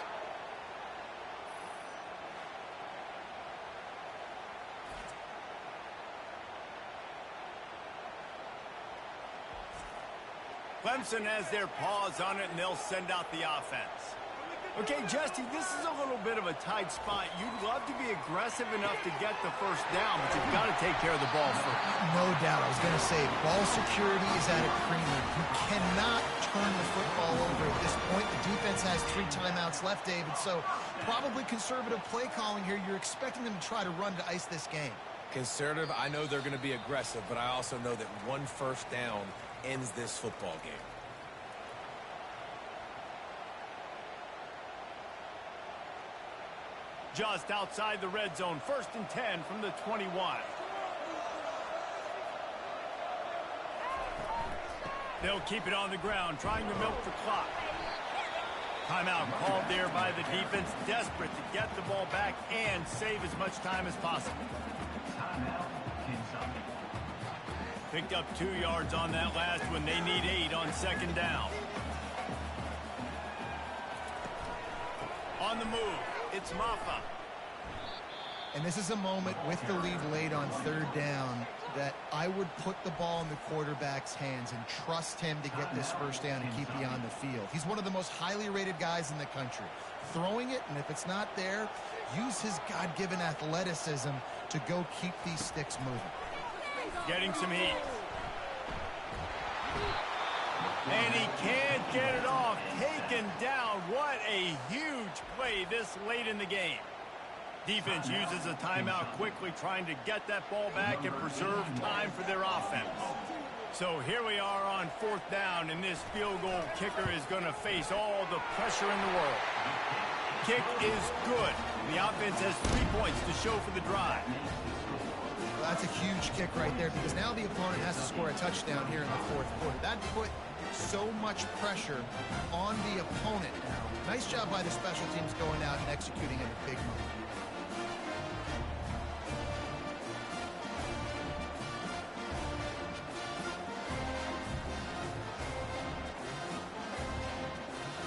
Clemson has their paws on it, and they'll send out the offense. Okay, Justy, this is a little bit of a tight spot. You'd love to be aggressive enough to get the first down, but you've got to take care of the ball first. No doubt. I was going to say, ball security is at a premium. You cannot turn the football over at this point. The defense has 3 timeouts left, David, so probably conservative play calling here. You're expecting them to try to run to ice this game. Conservative, I know they're going to be aggressive, but I also know that one first down ends this football game. Just outside the red zone, 1st and 10 from the 21. They'll keep it on the ground, trying to milk the clock. Timeout called there by the defense, desperate to get the ball back and save as much time as possible. Picked up 2 yards on that last one. They need 8 on second down. On the move, it's Ncaa. And this is a moment with the lead late on third down that I would put the ball in the quarterback's hands and trust him to get this first down and keep you on the field. He's one of the most highly rated guys in the country. Throwing it, and if it's not there, use his God-given athleticism to go keep these sticks moving. Getting some heat. And he can't get it off. Taken down. What a huge play this late in the game. Defense uses a timeout quickly, trying to get that ball back and preserve time for their offense. So here we are on fourth down, and this field goal kicker is going to face all the pressure in the world. Kick is good. The offense has 3 points to show for the drive. Well, that's a huge kick right there, because now the opponent has to score a touchdown here in the fourth quarter. That put so much pressure on the opponent now. Nice job by the special teams going out and executing in a big moment.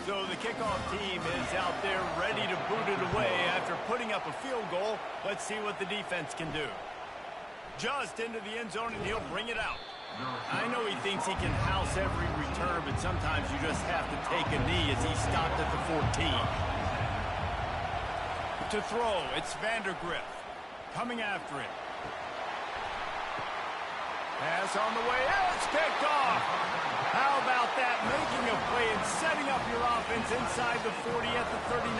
So the kickoff team is out there ready to boot it away after putting up a field goal. Let's see what the defense can do. Just into the end zone, and he'll bring it out. I know he thinks he can house every return, but sometimes you just have to take a knee as he stopped at the 14. To throw, it's Vandergriff coming after it. Pass on the way, it's picked off. How about that? Making a play and setting up your offense inside the 40 at the 39.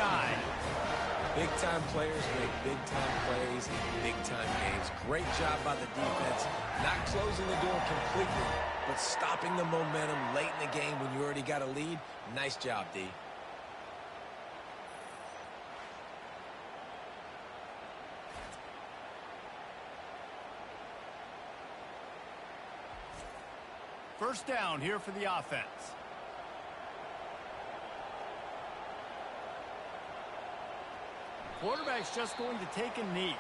Big-time players make big-time plays in big-time games. Great job by the defense. Not closing the door completely, but stopping the momentum late in the game when you already got a lead. Nice job, D. First down here for the offense. Quarterback's just going to take a knee.